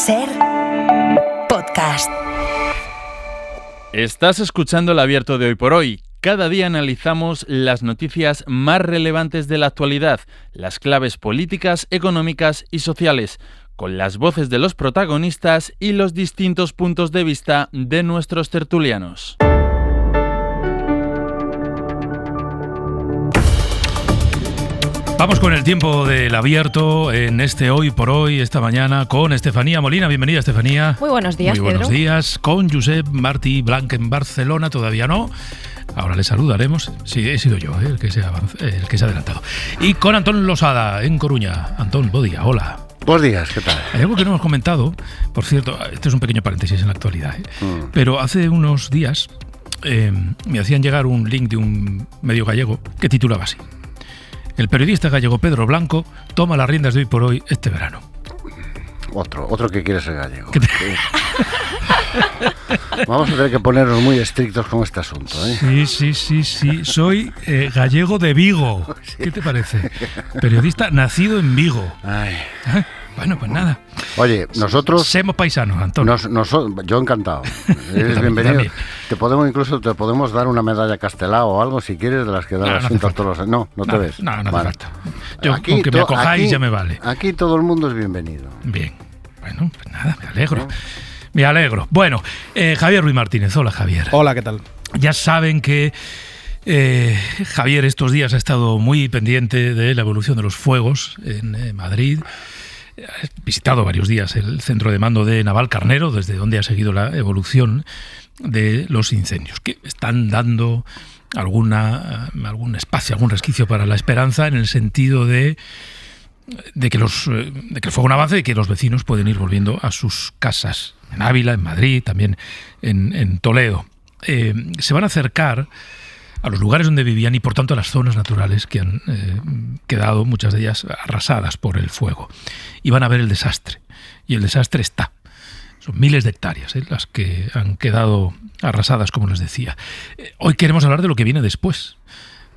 SER Podcast. Estás escuchando El Abierto de Hoy por Hoy. Cada día analizamos las noticias más relevantes de la actualidad, las claves políticas, económicas y sociales, con las voces de los protagonistas y los distintos puntos de vista de nuestros tertulianos. Vamos con el tiempo del abierto en este Hoy por Hoy, esta mañana, con Estefanía Molina. Bienvenida, Estefanía. Muy buenos días, Muy buenos Pedro. días. Con Josep Martí Blanc en Barcelona, todavía no. Ahora le saludaremos. Sí, he sido yo el que se ha adelantado. Y con Antón Losada en Coruña. Antón, buen día, hola. Buenos días, ¿qué tal? Hay algo que no hemos comentado, por cierto, este es un pequeño paréntesis en la actualidad, pero hace unos días me hacían llegar un link de un medio gallego que titulaba así: el periodista gallego Pedro Blanco toma las riendas de Hoy por Hoy este verano. Otro que quiere ser gallego. Vamos a tener que ponernos muy estrictos con este asunto, ¿eh? Sí. Soy gallego de Vigo. ¿Qué te parece? Periodista nacido en Vigo. Ay. Bueno, pues nada. Oye, nosotros... Somos paisanos, Antonio. Yo encantado. Eres bienvenido. Te podemos dar una medalla Castelao o algo, si quieres, de las que dan las juntas todos los años. No te ves. No hace vale. falta. Yo, con que me acojáis ya me vale. Aquí todo el mundo es bienvenido. Bien. Bueno, pues nada, me alegro. Me alegro. Bueno, Javier Ruiz Martínez. Hola, Javier. Hola, ¿qué tal? Ya saben que Javier estos días ha estado muy pendiente de la evolución de los fuegos en Madrid. Ha visitado varios días el centro de mando de Navalcarnero, desde donde ha seguido la evolución de los incendios, que están dando algún espacio, algún resquicio para la esperanza, en el sentido de que el fuego no avance y que los vecinos pueden ir volviendo a sus casas, en Ávila, en Madrid, también en Toledo. Se van a acercar a los lugares donde vivían y, por tanto, a las zonas naturales que han quedado, muchas de ellas, arrasadas por el fuego. Y van a ver el desastre. Y el desastre está. Son miles de hectáreas las que han quedado arrasadas, como les decía. Hoy queremos hablar de lo que viene después,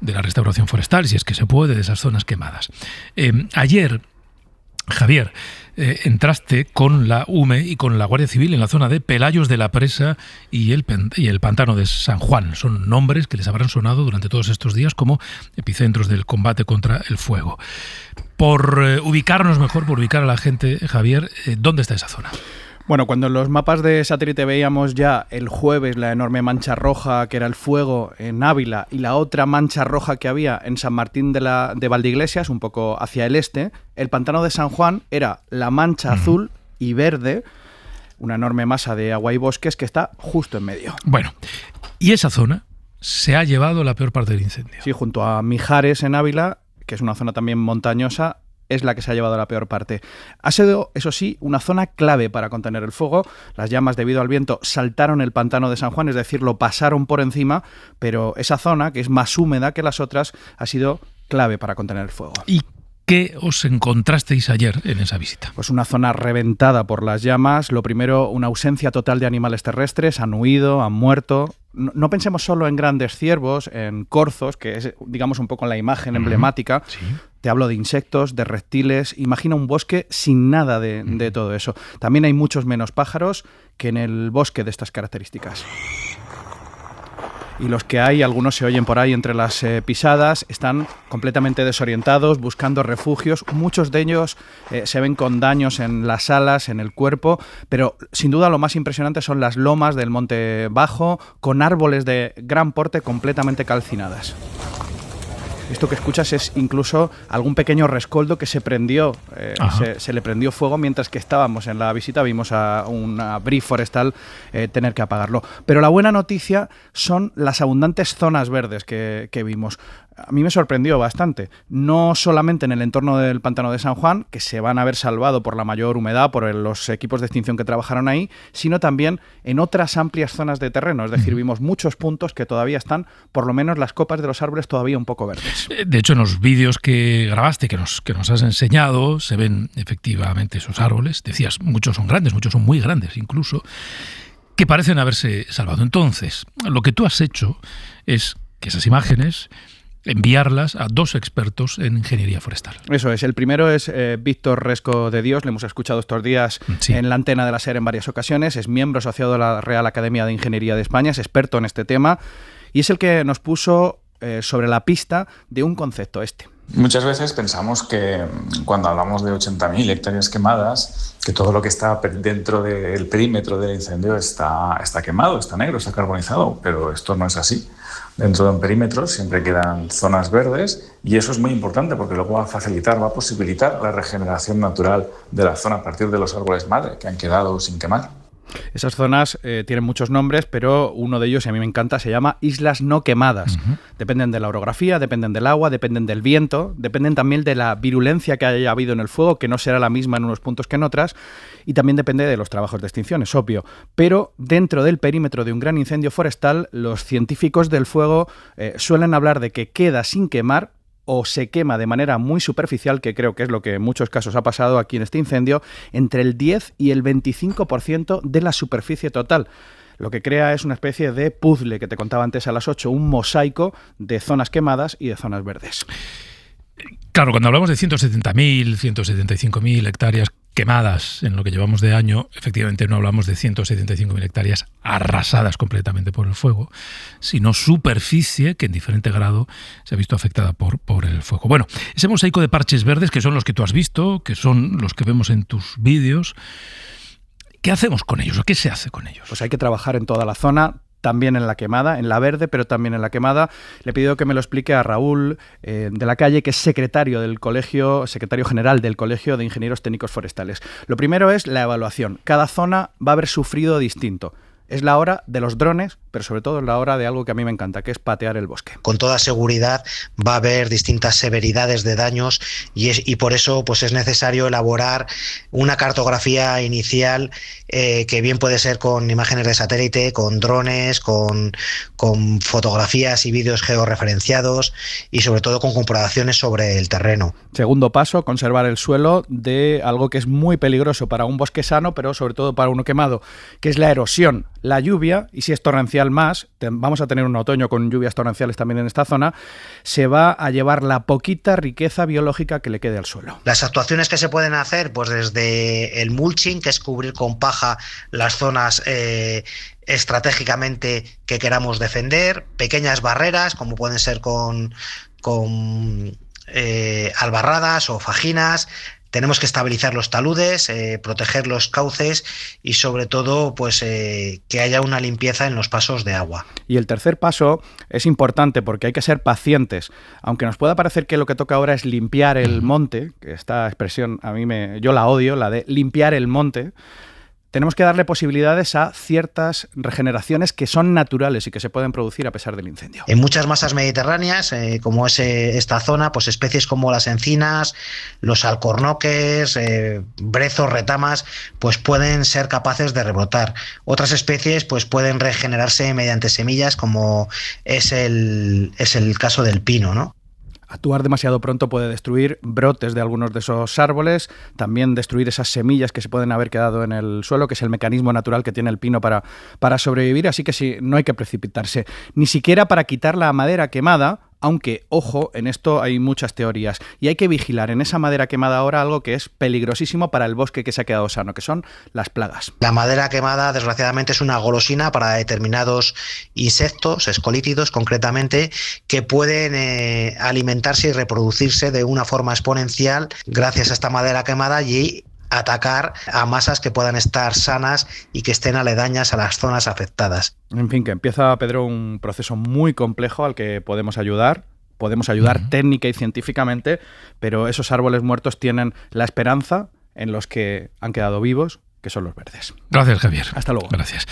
de la restauración forestal, si es que se puede, de esas zonas quemadas. Ayer, Javier, entraste con la UME y con la Guardia Civil en la zona de Pelayos de la Presa y el Pantano de San Juan. Son nombres que les habrán sonado durante todos estos días como epicentros del combate contra el fuego. Por ubicarnos mejor, por ubicar a la gente, Javier, ¿dónde está esa zona? Bueno, cuando en los mapas de satélite veíamos ya el jueves la enorme mancha roja que era el fuego en Ávila y la otra mancha roja que había en San Martín de Valdeiglesias, un poco hacia el este, el Pantano de San Juan era la mancha azul y verde, una enorme masa de agua y bosques que está justo en medio. Bueno, y esa zona se ha llevado la peor parte del incendio. Sí, junto a Mijares en Ávila, que es una zona también montañosa, es la que se ha llevado la peor parte. Ha sido, eso sí, una zona clave para contener el fuego. Las llamas, debido al viento, saltaron el Pantano de San Juan, es decir, lo pasaron por encima, pero esa zona, que es más húmeda que las otras, ha sido clave para contener el fuego. ¿Y qué os encontrasteis ayer en esa visita? Pues una zona reventada por las llamas. Lo primero, una ausencia total de animales terrestres. Han huido, han muerto. No pensemos solo en grandes ciervos, en corzos, que es, digamos, un poco la imagen emblemática. Sí. Te hablo de insectos, de reptiles. Imagina un bosque sin nada de todo eso. También hay muchos menos pájaros que en el bosque de estas características. Y los que hay, algunos se oyen por ahí entre las pisadas, están completamente desorientados, buscando refugios. Muchos de ellos se ven con daños en las alas, en el cuerpo, pero sin duda lo más impresionante son las lomas del Monte Bajo, con árboles de gran porte completamente calcinadas. Esto que escuchas es incluso algún pequeño rescoldo que se prendió, se le prendió fuego mientras que estábamos en la visita, vimos a una brif forestal tener que apagarlo. Pero la buena noticia son las abundantes zonas verdes que vimos. A mí me sorprendió bastante, no solamente en el entorno del Pantano de San Juan, que se van a haber salvado por la mayor humedad, por los equipos de extinción que trabajaron ahí, sino también en otras amplias zonas de terreno. Es decir, vimos muchos puntos que todavía están, por lo menos las copas de los árboles todavía un poco verdes. De hecho, en los vídeos que grabaste, que nos has enseñado, se ven efectivamente esos árboles. Decías, muchos son grandes, muchos son muy grandes incluso, que parecen haberse salvado. Entonces, lo que tú has hecho es que esas imágenes enviarlas a 2 expertos en ingeniería forestal. Eso es. El primero es Víctor Resco de Dios. Le hemos escuchado estos días en la antena de la SER en varias ocasiones. Es miembro asociado de la Real Academia de Ingeniería de España. Es experto en este tema y es el que nos puso sobre la pista de un concepto Muchas veces pensamos que cuando hablamos de 80.000 hectáreas quemadas, que todo lo que está dentro del perímetro del incendio está quemado, está negro, está carbonizado, pero esto no es así. Dentro de un perímetro siempre quedan zonas verdes y eso es muy importante porque luego va a posibilitar la regeneración natural de la zona a partir de los árboles madre que han quedado sin quemar. Esas zonas tienen muchos nombres, pero uno de ellos, y a mí me encanta, se llama islas no quemadas. Dependen de la orografía, dependen del agua, dependen del viento, dependen también de la virulencia que haya habido en el fuego, que no será la misma en unos puntos que en otras, y también depende de los trabajos de extinción, es obvio. Pero dentro del perímetro de un gran incendio forestal, los científicos del fuego suelen hablar de que queda sin quemar o se quema de manera muy superficial, que creo que es lo que en muchos casos ha pasado aquí en este incendio, entre el 10 y el 25% de la superficie total. Lo que crea es una especie de puzzle que te contaba antes a las 8, un mosaico de zonas quemadas y de zonas verdes. Claro, cuando hablamos de 170.000, 175.000 hectáreas quemadas en lo que llevamos de año, efectivamente no hablamos de 175.000 hectáreas arrasadas completamente por el fuego, sino superficie que en diferente grado se ha visto afectada por el fuego. Bueno, ese mosaico de parches verdes, que son los que tú has visto, que son los que vemos en tus vídeos, ¿qué hacemos con ellos o qué se hace con ellos? Pues hay que trabajar en toda la zona, también en la quemada, en la verde, pero también en la quemada. Le he pedido que me lo explique a Raúl de la Calle, que es secretario general del Colegio de Ingenieros Técnicos Forestales. Lo primero es la evaluación. Cada zona va a haber sufrido distinto. Es la hora de los drones, pero sobre todo es la hora de algo que a mí me encanta, que es patear el bosque. Con toda seguridad va a haber distintas severidades de daños y por eso pues es necesario elaborar una cartografía inicial que bien puede ser con imágenes de satélite, con drones, con fotografías y vídeos georreferenciados y sobre todo con comprobaciones sobre el terreno. Segundo paso, conservar el suelo de algo que es muy peligroso para un bosque sano, pero sobre todo para uno quemado, que es la erosión. La lluvia, y si es torrencial más, vamos a tener un otoño con lluvias torrenciales también en esta zona, se va a llevar la poquita riqueza biológica que le quede al suelo. Las actuaciones que se pueden hacer, pues desde el mulching, que es cubrir con paja las zonas estratégicamente que queramos defender, pequeñas barreras, como pueden ser con albarradas o fajinas. Tenemos que estabilizar los taludes, proteger los cauces y sobre todo pues que haya una limpieza en los pasos de agua. Y el tercer paso es importante porque hay que ser pacientes. Aunque nos pueda parecer que lo que toca ahora es limpiar el monte, que esta expresión yo la odio, la de limpiar el monte, tenemos que darle posibilidades a ciertas regeneraciones que son naturales y que se pueden producir a pesar del incendio. En muchas masas mediterráneas, como es esta zona, pues especies como las encinas, los alcornoques, brezos, retamas, pues pueden ser capaces de rebrotar. Otras especies pues pueden regenerarse mediante semillas, como es el caso del pino, ¿no? Actuar demasiado pronto puede destruir brotes de algunos de esos árboles, también destruir esas semillas que se pueden haber quedado en el suelo, que es el mecanismo natural que tiene el pino para sobrevivir, así que sí, no hay que precipitarse, ni siquiera para quitar la madera quemada, aunque, ojo, en esto hay muchas teorías y hay que vigilar en esa madera quemada ahora algo que es peligrosísimo para el bosque que se ha quedado sano, que son las plagas. La madera quemada, desgraciadamente, es una golosina para determinados insectos, escolítidos concretamente, que pueden alimentarse y reproducirse de una forma exponencial gracias a esta madera quemada y atacar a masas que puedan estar sanas y que estén aledañas a las zonas afectadas. En fin, que empieza, Pedro, un proceso muy complejo al que podemos ayudar técnica y científicamente, pero esos árboles muertos tienen la esperanza en los que han quedado vivos, que son los verdes. Gracias, Javier. Hasta luego. Gracias.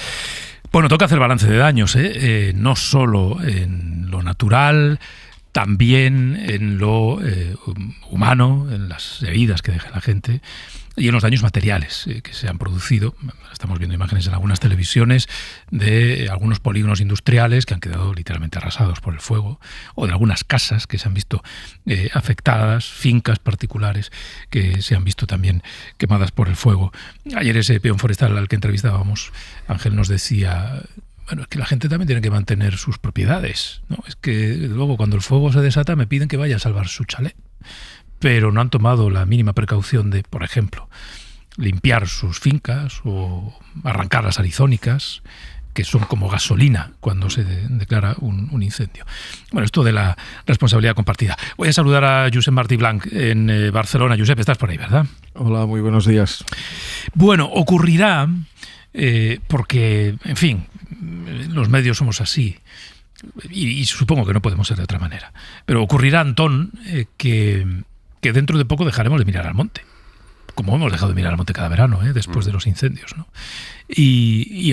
Bueno, toca hacer balance de daños, no solo en lo natural, también en lo humano, en las heridas que deja la gente y en los daños materiales que se han producido. Estamos viendo imágenes en algunas televisiones de algunos polígonos industriales que han quedado literalmente arrasados por el fuego, o de algunas casas que se han visto afectadas, fincas particulares que se han visto también quemadas por el fuego. Ayer ese peón forestal al que entrevistábamos, Ángel, nos decía: Bueno, es que la gente también tiene que mantener sus propiedades, ¿no? Es que luego cuando el fuego se desata me piden que vaya a salvar su chalet, pero no han tomado la mínima precaución de, por ejemplo, limpiar sus fincas o arrancar las arizónicas, que son como gasolina cuando se declara un incendio. Bueno, esto de la responsabilidad compartida. Voy a saludar a Josep Martí Blanc en Barcelona. Josep, estás por ahí, ¿verdad? Hola, muy buenos días. Bueno, ocurrirá, porque, en fin, los medios somos así, y supongo que no podemos ser de otra manera, pero ocurrirá, Antón, que dentro de poco dejaremos de mirar al monte, como hemos dejado de mirar al monte cada verano, después de los incendios, ¿no? Y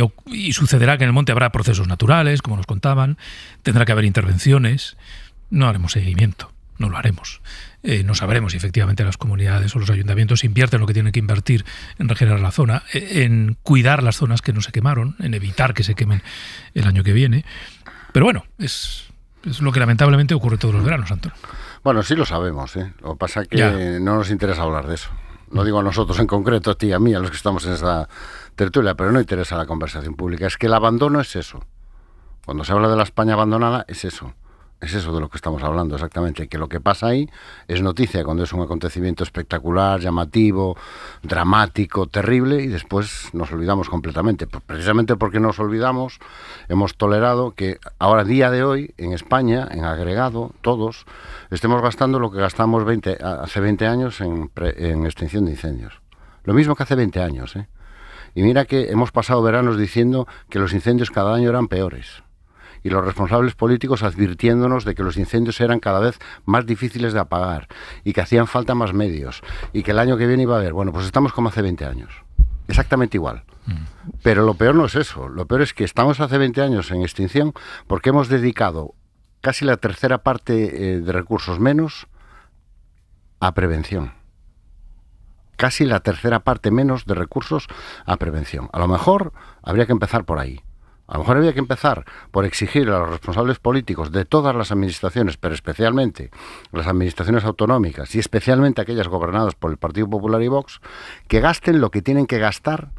sucederá que en el monte habrá procesos naturales, como nos contaban, tendrá que haber intervenciones, no haremos seguimiento, no lo haremos. No sabremos si efectivamente las comunidades o los ayuntamientos invierten lo que tienen que invertir en regenerar la zona, en cuidar las zonas que no se quemaron, en evitar que se quemen el año que viene. Pero bueno, es lo que lamentablemente ocurre todos los veranos, Antón. Bueno, sí lo sabemos, ¿eh? Lo que pasa es que no nos interesa hablar de eso. No digo a nosotros en concreto, a ti y a mí, a los que estamos en esta tertulia, pero no interesa la conversación pública. Es que el abandono es eso. Cuando se habla de la España abandonada, es eso. Es eso de lo que estamos hablando exactamente, que lo que pasa ahí es noticia cuando es un acontecimiento espectacular, llamativo, dramático, terrible, y después nos olvidamos completamente. Precisamente porque nos olvidamos, hemos tolerado que ahora, día de hoy, en España, en agregado, todos, estemos gastando lo que gastamos hace 20 años en extinción de incendios. Lo mismo que hace 20 años, ¿eh? Y mira que hemos pasado veranos diciendo que los incendios cada año eran peores. Y los responsables políticos advirtiéndonos de que los incendios eran cada vez más difíciles de apagar y que hacían falta más medios y que el año que viene iba a haber. Bueno, pues estamos como hace 20 años, exactamente igual. Pero lo peor no es eso, lo peor es que estamos hace 20 años en extinción porque hemos dedicado casi la tercera parte de recursos menos a prevención. Casi la tercera parte menos de recursos a prevención. A lo mejor habría que empezar por ahí. A lo mejor había que empezar por exigir a los responsables políticos de todas las administraciones, pero especialmente las administraciones autonómicas y especialmente aquellas gobernadas por el Partido Popular y Vox, que gasten lo que tienen que gastar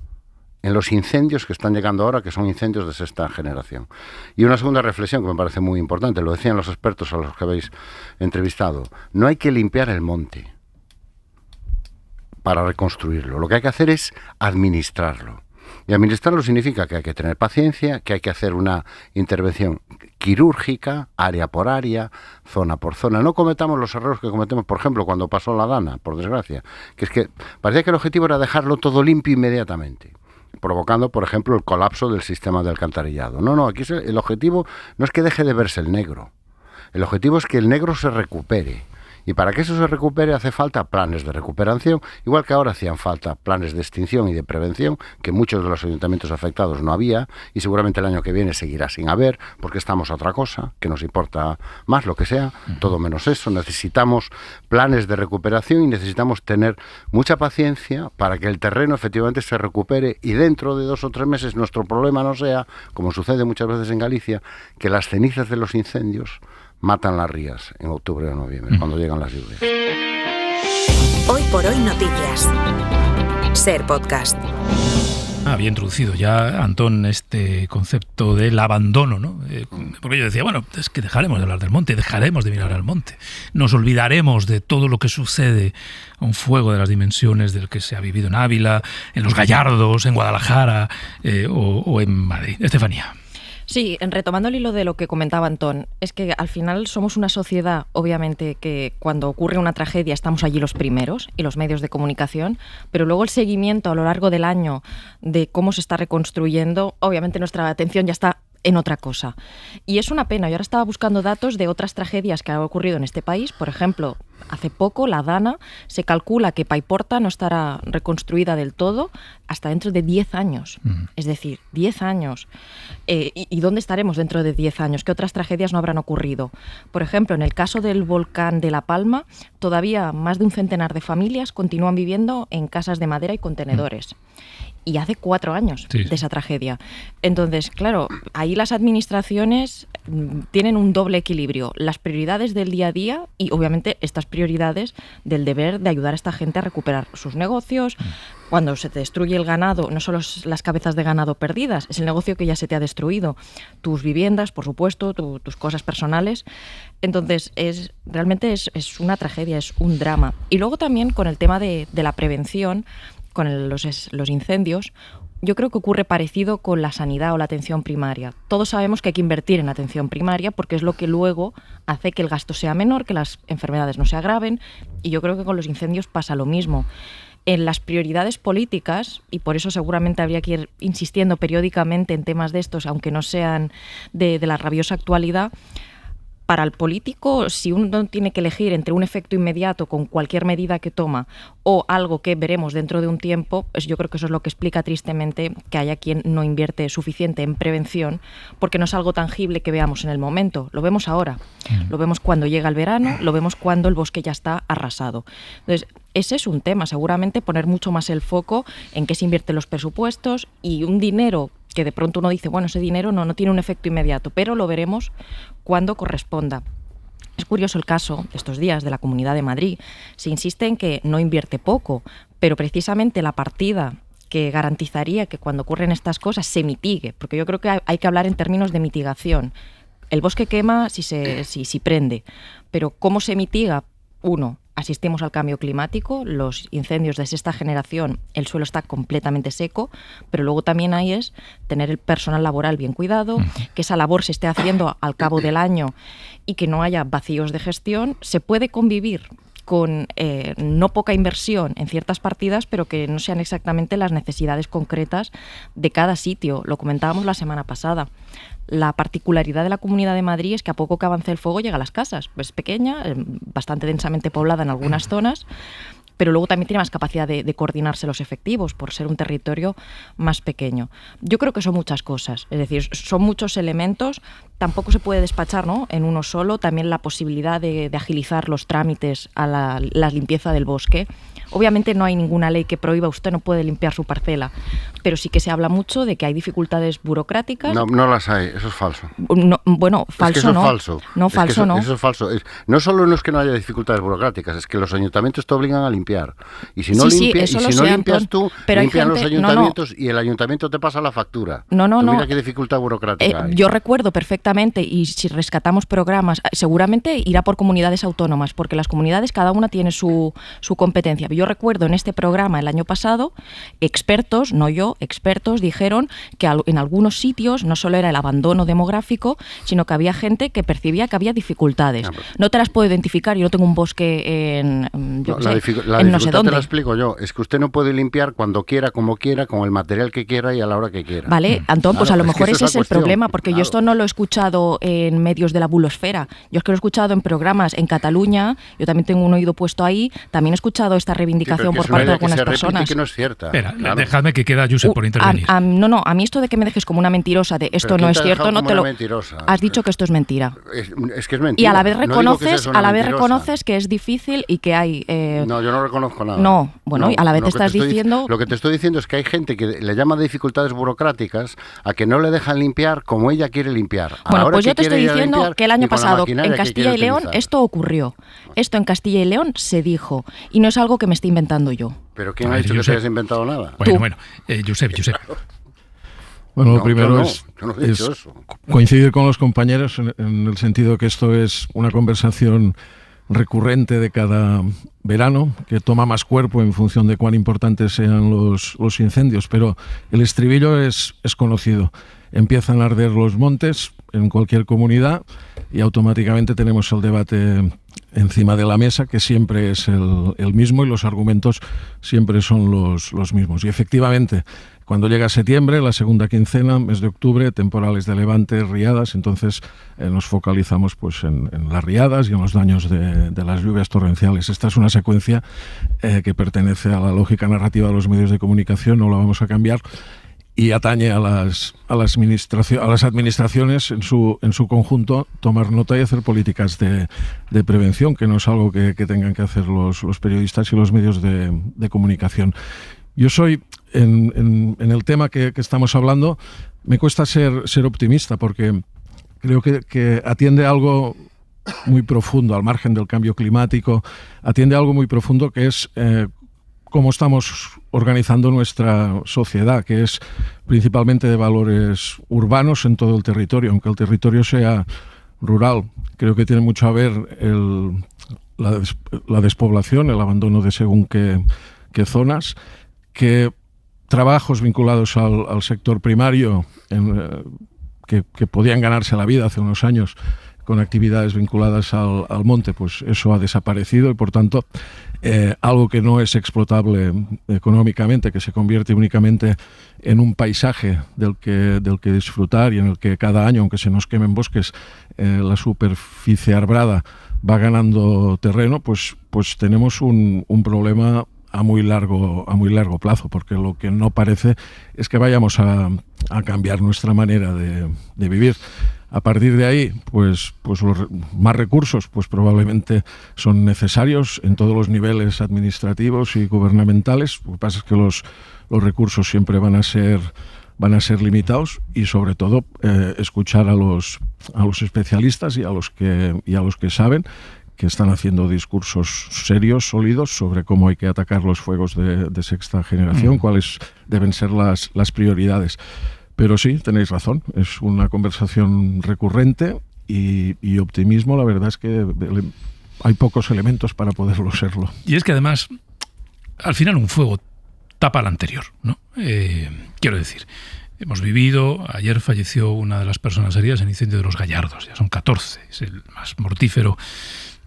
en los incendios que están llegando ahora, que son incendios de sexta generación. Y una segunda reflexión que me parece muy importante, lo decían los expertos a los que habéis entrevistado, no hay que limpiar el monte para reconstruirlo, lo que hay que hacer es administrarlo. Y administrarlo significa que hay que tener paciencia, que hay que hacer una intervención quirúrgica, área por área, zona por zona. No cometamos los errores que cometemos, por ejemplo, cuando pasó la Dana, por desgracia, que es que parecía que el objetivo era dejarlo todo limpio inmediatamente, provocando, por ejemplo, el colapso del sistema de alcantarillado. No, aquí el objetivo no es que deje de verse el negro. El objetivo es que el negro se recupere. Y para que eso se recupere hace falta planes de recuperación, igual que ahora hacían falta planes de extinción y de prevención, que muchos de los ayuntamientos afectados no había, y seguramente el año que viene seguirá sin haber, porque estamos a otra cosa, que nos importa más, lo que sea, todo menos eso. Necesitamos planes de recuperación y necesitamos tener mucha paciencia para que el terreno efectivamente se recupere y dentro de 2 o 3 meses nuestro problema no sea, como sucede muchas veces en Galicia, que las cenizas de los incendios matan las rías en octubre o noviembre, cuando llegan las lluvias. Hoy por hoy noticias. Ser podcast. Había introducido ya, Antón, este concepto del abandono, ¿no? Porque yo decía, bueno, es que dejaremos de hablar del monte, dejaremos de mirar al monte. Nos olvidaremos de todo lo que sucede a un fuego de las dimensiones del que se ha vivido en Ávila, en Los Gallardos, en Guadalajara o en Madrid. Estefanía. Sí, retomando el hilo de lo que comentaba Antón, es que al final somos una sociedad, obviamente, que cuando ocurre una tragedia estamos allí los primeros y los medios de comunicación, pero luego el seguimiento a lo largo del año de cómo se está reconstruyendo, obviamente nuestra atención ya está en otra cosa. Y es una pena. Yo ahora estaba buscando datos de otras tragedias que han ocurrido en este país. Por ejemplo, hace poco, la Dana, se calcula que Paiporta no estará reconstruida del todo hasta dentro de 10 años. Es decir, 10 años. ¿Y dónde estaremos dentro de 10 años? ¿Qué otras tragedias no habrán ocurrido? Por ejemplo, en el caso del volcán de La Palma, todavía más de un centenar de familias continúan viviendo en casas de madera y contenedores. y hace 4 años de esa tragedia. Entonces, claro, ahí las administraciones tienen un doble equilibrio, las prioridades del día a día y obviamente estas prioridades del deber de ayudar a esta gente a recuperar sus negocios. Cuando se te destruye el ganado, no solo las cabezas de ganado perdidas, es el negocio que ya se te ha destruido, tus viviendas, por supuesto, tus cosas personales. Entonces, realmente es una tragedia, es un drama. Y luego también con el tema de la prevención, con los incendios, yo creo que ocurre parecido con la sanidad o la atención primaria. Todos sabemos que hay que invertir en atención primaria porque es lo que luego hace que el gasto sea menor, que las enfermedades no se agraven, y yo creo que con los incendios pasa lo mismo. En las prioridades políticas, y por eso seguramente habría que ir insistiendo periódicamente en temas de estos, aunque no sean de la rabiosa actualidad, para el político, si uno tiene que elegir entre un efecto inmediato con cualquier medida que toma o algo que veremos dentro de un tiempo, pues yo creo que eso es lo que explica tristemente que haya quien no invierte suficiente en prevención, porque no es algo tangible que veamos en el momento, lo vemos ahora, lo vemos cuando llega el verano, lo vemos cuando el bosque ya está arrasado. Entonces, ese es un tema, seguramente poner mucho más el foco en qué se invierten los presupuestos y un dinero que de pronto uno dice, bueno, ese dinero no tiene un efecto inmediato, pero lo veremos cuando corresponda. Es curioso el caso de estos días de la Comunidad de Madrid. Se insiste en que no invierte poco, pero precisamente la partida que garantizaría que cuando ocurren estas cosas se mitigue, porque yo creo que hay que hablar en términos de mitigación. El bosque quema si prende, pero ¿cómo se mitiga? Uno, asistimos al cambio climático, los incendios de sexta generación, el suelo está completamente seco, pero luego también hay es tener el personal laboral bien cuidado, que esa labor se esté haciendo al cabo del año y que no haya vacíos de gestión. Se puede convivir con no poca inversión en ciertas partidas, pero que no sean exactamente las necesidades concretas de cada sitio. Lo comentábamos la semana pasada. La particularidad de la Comunidad de Madrid es que a poco que avance el fuego llega a las casas. Pues es pequeña, bastante densamente poblada en algunas zonas, pero luego también tiene más capacidad de coordinarse los efectivos por ser un territorio más pequeño. Yo creo que son muchas cosas, es decir, son muchos elementos, tampoco se puede despachar, ¿no?, en uno solo, también la posibilidad de agilizar los trámites a la limpieza del bosque. Obviamente no hay ninguna ley que prohíba, usted no puede limpiar su parcela, pero sí que se habla mucho de que hay dificultades burocráticas. No las hay, eso es falso. No, bueno, falso es que eso no. Es falso. No, falso no. Eso es falso. No solo no es que no haya dificultades burocráticas, es que los ayuntamientos te obligan a limpiar. Y si no, limpias tú, pero limpian gente, los ayuntamientos y el ayuntamiento te pasa la factura. Mira qué dificultad burocrática hay. Yo recuerdo perfectamente, y si rescatamos programas, seguramente irá por comunidades autónomas, porque las comunidades cada una tiene su competencia. Yo recuerdo en este programa el año pasado, expertos, no yo, expertos dijeron que en algunos sitios no solo era el abandono demográfico, sino que había gente que percibía que había dificultades. No te las puedo identificar, yo no tengo un bosque en no sé dónde. Te la explico yo, es que usted no puede limpiar cuando quiera, como quiera, con el material que quiera y a la hora que quiera. Vale, Antón, pues a lo mejor ese es el problema, porque yo esto no lo he escuchado en medios de la bulosfera, yo es que lo he escuchado en programas en Cataluña, yo también tengo un oído puesto ahí, también he escuchado esta reivindicación por parte de algunas personas. Que no es cierta. Espera, dejadme que queda Josep por intervenir. A mí esto de que me dejes como una mentirosa de esto no es cierto, no te lo... Has dicho que esto es mentira. Es que es mentira. Y a la vez reconoces que es difícil y que hay... No, yo no reconozco nada. No, bueno, a la vez te estás diciendo... Lo que te estoy diciendo es que hay gente que le llama dificultades burocráticas a que no le dejan limpiar como ella quiere limpiar. Bueno, pues yo te estoy diciendo que el año pasado en Castilla y León esto ocurrió. Esto en Castilla y León se dijo. Y no es algo que me esté inventando yo. ¿Pero quién ha dicho que te hayas inventado nada? Bueno, Josep. Bueno, lo primero es coincidir con los compañeros en el sentido que esto es una conversación recurrente de cada verano, que toma más cuerpo en función de cuán importantes sean los incendios, pero el estribillo es conocido. Empiezan a arder los montes en cualquier comunidad y automáticamente tenemos el debate encima de la mesa, que siempre es el mismo y los argumentos siempre son los mismos. Y efectivamente, cuando llega septiembre, la segunda quincena, mes de octubre, temporales de levante, riadas, entonces nos focalizamos pues en las riadas y en los daños de las lluvias torrenciales. Esta es una secuencia que pertenece a la lógica narrativa de los medios de comunicación, no la vamos a cambiar, y atañe a las administraciones en su conjunto tomar nota y hacer políticas de prevención, que no es algo que tengan que hacer los periodistas y los medios de comunicación. Yo soy en el tema que estamos hablando, me cuesta ser optimista, porque creo que atiende a algo muy profundo, al margen del cambio climático, atiende a algo muy profundo, que es cómo estamos organizando nuestra sociedad, que es principalmente de valores urbanos en todo el territorio, aunque el territorio sea rural. Creo que tiene mucho a ver la despoblación, el abandono de según qué zonas, que trabajos vinculados al sector primario que podían ganarse la vida hace unos años con actividades vinculadas al monte, pues eso ha desaparecido y por tanto algo que no es explotable económicamente, que se convierte únicamente en un paisaje del que disfrutar y en el que cada año, aunque se nos quemen bosques, la superficie arbrada va ganando terreno, pues tenemos un problema a muy largo plazo, porque lo que no parece es que vayamos a cambiar nuestra manera de vivir. A partir de ahí, pues los más recursos pues probablemente son necesarios en todos los niveles administrativos y gubernamentales. Lo que pasa es que los recursos siempre van a ser limitados y sobre todo escuchar a los especialistas y a los que saben, que están haciendo discursos serios, sólidos, sobre cómo hay que atacar los fuegos de sexta generación, cuáles deben ser las prioridades. Pero sí, tenéis razón, es una conversación recurrente y optimismo, la verdad es que hay pocos elementos para poderlo serlo. Y es que además, al final un fuego tapa al anterior, ¿no? Quiero decir, hemos vivido, ayer falleció una de las personas heridas en el incendio de Los Gallardos, ya son 14, es el más mortífero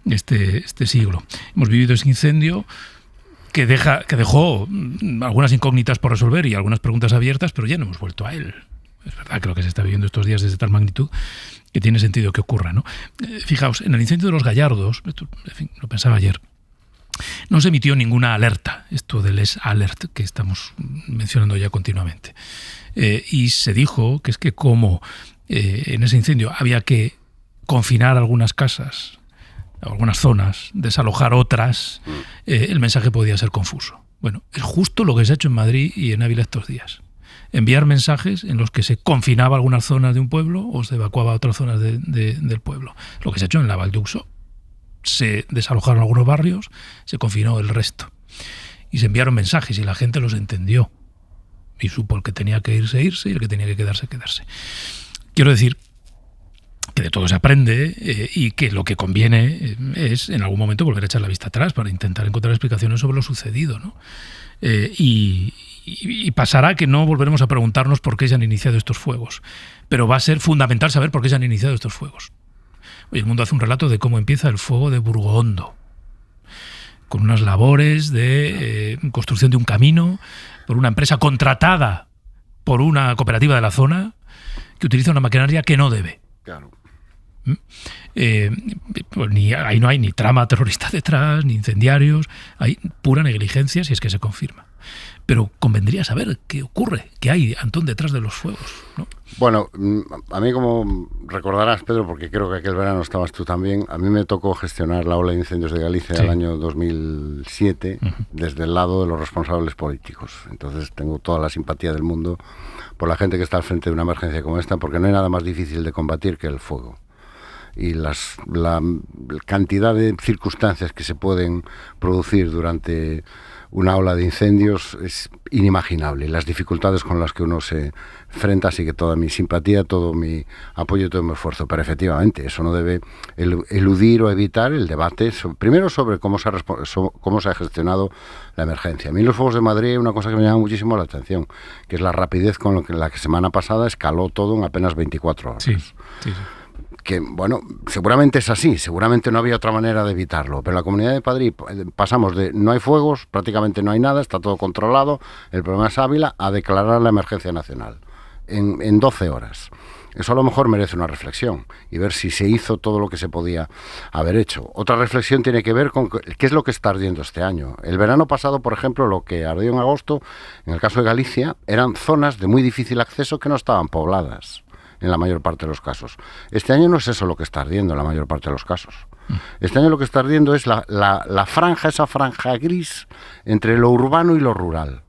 este siglo. Hemos vivido ese incendio que dejó algunas incógnitas por resolver y algunas preguntas abiertas, pero ya no hemos vuelto a él. Es verdad que lo que se está viviendo estos días es de tal magnitud que tiene sentido que ocurra, ¿no? Fijaos, en el incendio de Los Gallardos, en fin, lo pensaba ayer, no se emitió ninguna alerta, esto del alert que estamos mencionando ya continuamente. Y se dijo que es que como en ese incendio había que confinar algunas casas, algunas zonas, desalojar otras, el mensaje podía ser confuso. Bueno, es justo lo que se ha hecho en Madrid y en Ávila estos días. Enviar mensajes en los que se confinaba algunas zonas de un pueblo o se evacuaba otras zonas del pueblo. Lo que se ha hecho en la Val d'Uxó. Se desalojaron algunos barrios, se confinó el resto. Y se enviaron mensajes y la gente los entendió. Y supo el que tenía que irse y el que tenía que quedarse. Quiero decir que de todo se aprende y que lo que conviene es en algún momento volver a echar la vista atrás para intentar encontrar explicaciones sobre lo sucedido, ¿no? Y pasará que no volveremos a preguntarnos por qué se han iniciado estos fuegos, pero va a ser fundamental saber por qué se han iniciado estos fuegos. Hoy El Mundo hace un relato de cómo empieza el fuego de Burgondo, con unas labores de construcción de un camino por una empresa contratada por una cooperativa de la zona que utiliza una maquinaria que no debe. Claro. Pues ahí no hay ni trama terrorista detrás, ni incendiarios, hay pura negligencia si es que se confirma. Pero convendría saber qué ocurre, qué hay, Antón, detrás de los fuegos, ¿no? Bueno, a mí, como recordarás, Pedro, porque creo que aquel verano estabas tú también, a mí me tocó gestionar la ola de incendios de Galicia el año 2007 desde el lado de los responsables políticos. Entonces tengo toda la simpatía del mundo por la gente que está al frente de una emergencia como esta, porque no hay nada más difícil de combatir que el fuego. Y la cantidad de circunstancias que se pueden producir durante una ola de incendios es inimaginable, y las dificultades con las que uno se enfrenta, así que toda mi simpatía, todo mi apoyo y todo mi esfuerzo. Pero efectivamente, eso no debe eludir o evitar el debate, primero sobre cómo se ha gestionado la emergencia. A mí en los fuegos de Madrid hay una cosa que me llama muchísimo la atención, que es la rapidez con la que semana pasada escaló todo en apenas 24 horas. Sí. Que, bueno, seguramente es así, seguramente no había otra manera de evitarlo, pero en la Comunidad de Madrid pasamos de no hay fuegos, prácticamente no hay nada, está todo controlado, el problema es Ávila, a declarar la emergencia nacional en 12 horas. Eso a lo mejor merece una reflexión y ver si se hizo todo lo que se podía haber hecho. Otra reflexión tiene que ver con qué es lo que está ardiendo este año. El verano pasado, por ejemplo, lo que ardió en agosto, en el caso de Galicia, eran zonas de muy difícil acceso que no estaban pobladas en la mayor parte de los casos. Este año no es eso lo que está ardiendo en la mayor parte de los casos. Este año lo que está ardiendo es la franja, esa franja gris entre lo urbano y lo rural,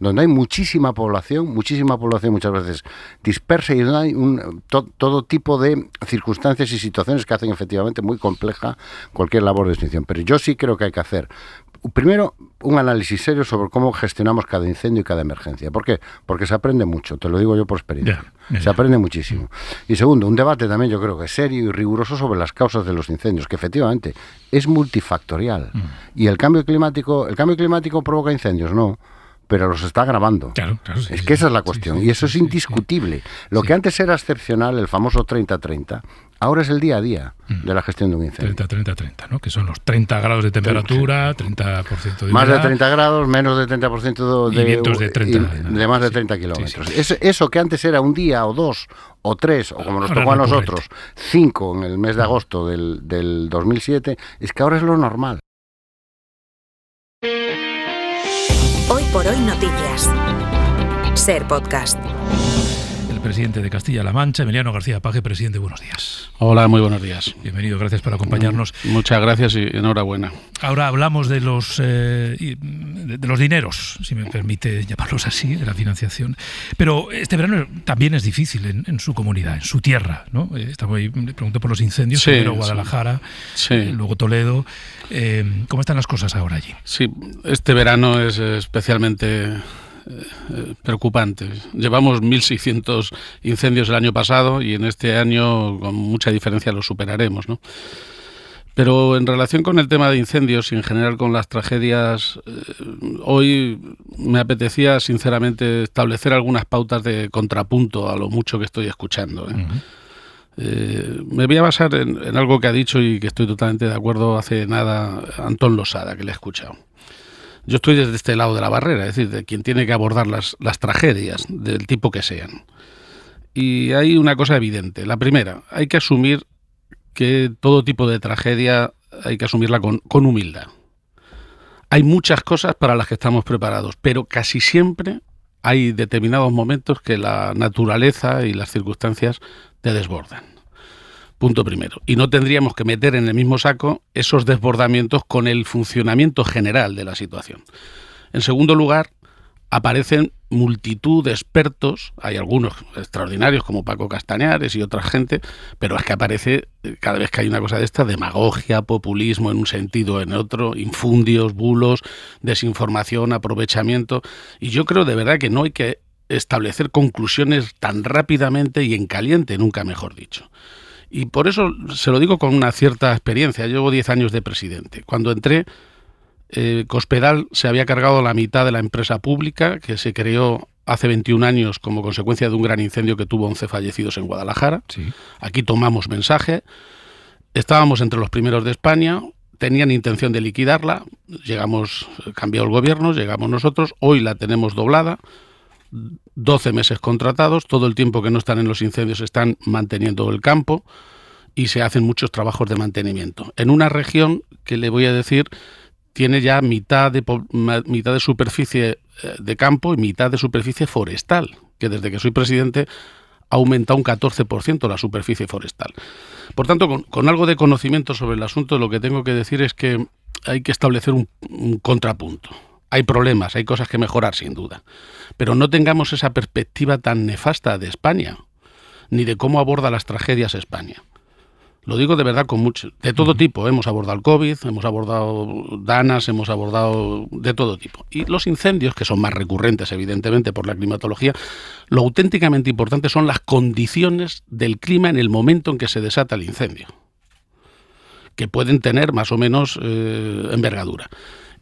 donde hay muchísima población muchas veces dispersa y donde hay todo tipo de circunstancias y situaciones que hacen efectivamente muy compleja cualquier labor de extinción. Pero yo sí creo que hay que hacer, primero, un análisis serio sobre cómo gestionamos cada incendio y cada emergencia. ¿Por qué? Porque se aprende mucho, te lo digo yo por experiencia. Se aprende muchísimo. Y segundo, un debate también yo creo que serio y riguroso sobre las causas de los incendios, que efectivamente es multifactorial. Y el cambio climático provoca incendios, no, pero los está agravando. Claro, es que esa es la cuestión, y eso es indiscutible. Lo que antes era excepcional, el famoso 30-30, ahora es el día a día de la gestión de un incendio. 30-30-30, ¿no? Que son los 30 grados de temperatura, 30% de humedad. Más de 30 grados, menos de 30% de vientos de 30. De más de 30 kilómetros. Eso que antes era un día o dos o tres, o como nos tocó a nosotros, 5 en el mes de agosto del 2007, es que ahora es lo normal. Hoy por hoy noticias. Ser podcast. El presidente de Castilla-La Mancha, Emiliano García Paje. Presidente, buenos días. Hola, muy buenos días. Bienvenido, gracias por acompañarnos. Muchas gracias y enhorabuena. Ahora hablamos de los dineros, si me permite llamarlos así, de la financiación. Pero este verano también es difícil en su comunidad, en su tierra, ¿no? Le pregunto por los incendios, primero Guadalajara, luego Toledo. ¿Cómo están las cosas ahora allí? Sí, este verano es especialmente preocupante. Llevamos 1.600 incendios el año pasado y en este año con mucha diferencia los superaremos, ¿no? Pero en relación con el tema de incendios y en general con las tragedias, hoy me apetecía sinceramente establecer algunas pautas de contrapunto a lo mucho que estoy escuchando, ¿eh? Me voy a basar en algo que ha dicho y que estoy totalmente de acuerdo hace nada Antón Losada, que le he escuchado. Yo estoy desde este lado de la barrera, es decir, de quien tiene que abordar las tragedias, del tipo que sean. Y hay una cosa evidente. La primera, hay que asumir que todo tipo de tragedia hay que asumirla con humildad. Hay muchas cosas para las que estamos preparados, pero casi siempre hay determinados momentos que la naturaleza y las circunstancias te desbordan. Punto primero. Y no tendríamos que meter en el mismo saco esos desbordamientos con el funcionamiento general de la situación. En segundo lugar, aparecen multitud de expertos, hay algunos extraordinarios como Paco Castañares y otra gente, pero es que aparece, cada vez que hay una cosa de esta, demagogia, populismo en un sentido o en otro, infundios, bulos, desinformación, aprovechamiento, y yo creo de verdad que no hay que establecer conclusiones tan rápidamente y en caliente, nunca mejor dicho. Y por eso se lo digo con una cierta experiencia. Llevo 10 años de presidente. Cuando entré, Cospedal se había cargado la mitad de la empresa pública que se creó hace 21 años como consecuencia de un gran incendio que tuvo 11 fallecidos en Guadalajara. Sí. Aquí tomamos mensaje. Estábamos entre los primeros de España. Tenían intención de liquidarla. Cambió el gobierno, llegamos nosotros. Hoy la tenemos doblada. 12 meses contratados, todo el tiempo que no están en los incendios están manteniendo el campo y se hacen muchos trabajos de mantenimiento. En una región que le voy a decir tiene ya mitad de superficie de campo y mitad de superficie forestal, que desde que soy presidente ha aumentado un 14% la superficie forestal. Por tanto, con algo de conocimiento sobre el asunto, lo que tengo que decir es que hay que establecer un contrapunto. Hay problemas, hay cosas que mejorar, sin duda. Pero no tengamos esa perspectiva tan nefasta de España, ni de cómo aborda las tragedias España. Lo digo de verdad de todo tipo. Hemos abordado el COVID, hemos abordado danas, hemos abordado de todo tipo. Y los incendios, que son más recurrentes, evidentemente, por la climatología, lo auténticamente importante son las condiciones del clima en el momento en que se desata el incendio, que pueden tener más o menos envergadura.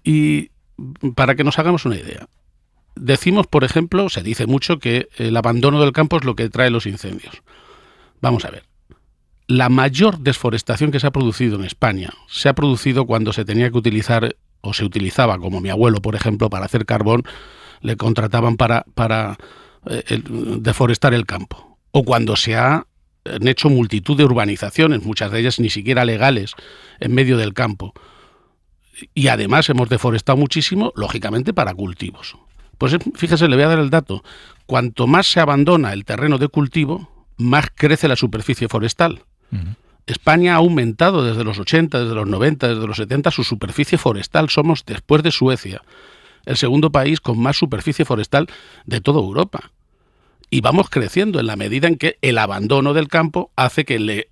Y para que nos hagamos una idea, decimos, por ejemplo, se dice mucho que el abandono del campo es lo que trae los incendios. Vamos a ver. La mayor desforestación que se ha producido en España se ha producido cuando se tenía que utilizar, o se utilizaba, como mi abuelo, por ejemplo, para hacer carbón, le contrataban para deforestar el campo. O cuando se han hecho multitud de urbanizaciones, muchas de ellas ni siquiera legales, en medio del campo. Y además hemos deforestado muchísimo, lógicamente, para cultivos. Pues fíjese, le voy a dar el dato. Cuanto más se abandona el terreno de cultivo, más crece la superficie forestal. Uh-huh. España ha aumentado desde los 80, desde los 90, desde los 70 su superficie forestal. Somos, después de Suecia, el segundo país con más superficie forestal de toda Europa. Y vamos creciendo en la medida en que el abandono del campo hace que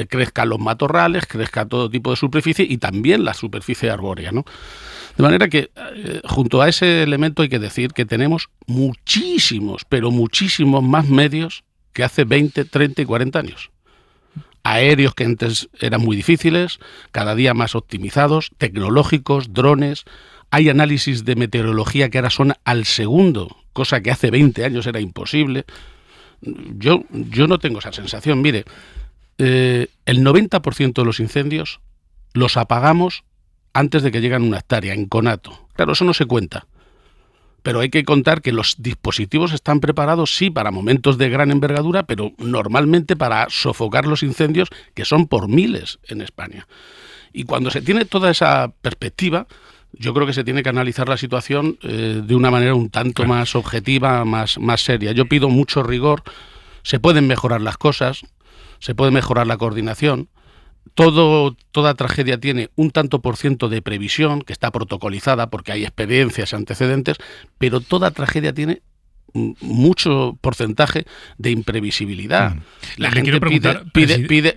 crezcan los matorrales, crezca todo tipo de superficie y también la superficie arbórea, ¿no? De manera que, junto a ese elemento hay que decir que tenemos muchísimos, pero muchísimos más medios que hace 20, 30 y 40 años. Aéreos que antes eran muy difíciles, cada día más optimizados, tecnológicos, drones. Hay análisis de meteorología que ahora son al segundo, cosa que hace 20 años era imposible. Yo no tengo esa sensación. Mire, el 90% de los incendios los apagamos antes de que lleguen a una hectárea, en conato. Claro, eso no se cuenta. Pero hay que contar que los dispositivos están preparados, sí, para momentos de gran envergadura, pero normalmente para sofocar los incendios, que son por miles en España. Y cuando se tiene toda esa perspectiva, yo creo que se tiene que analizar la situación de una manera un tanto más objetiva, más seria. Yo pido mucho rigor. Se pueden mejorar las cosas, se puede mejorar la coordinación. Toda tragedia tiene un tanto por ciento de previsión, que está protocolizada porque hay experiencias antecedentes, pero toda tragedia tiene mucho porcentaje de imprevisibilidad. La gente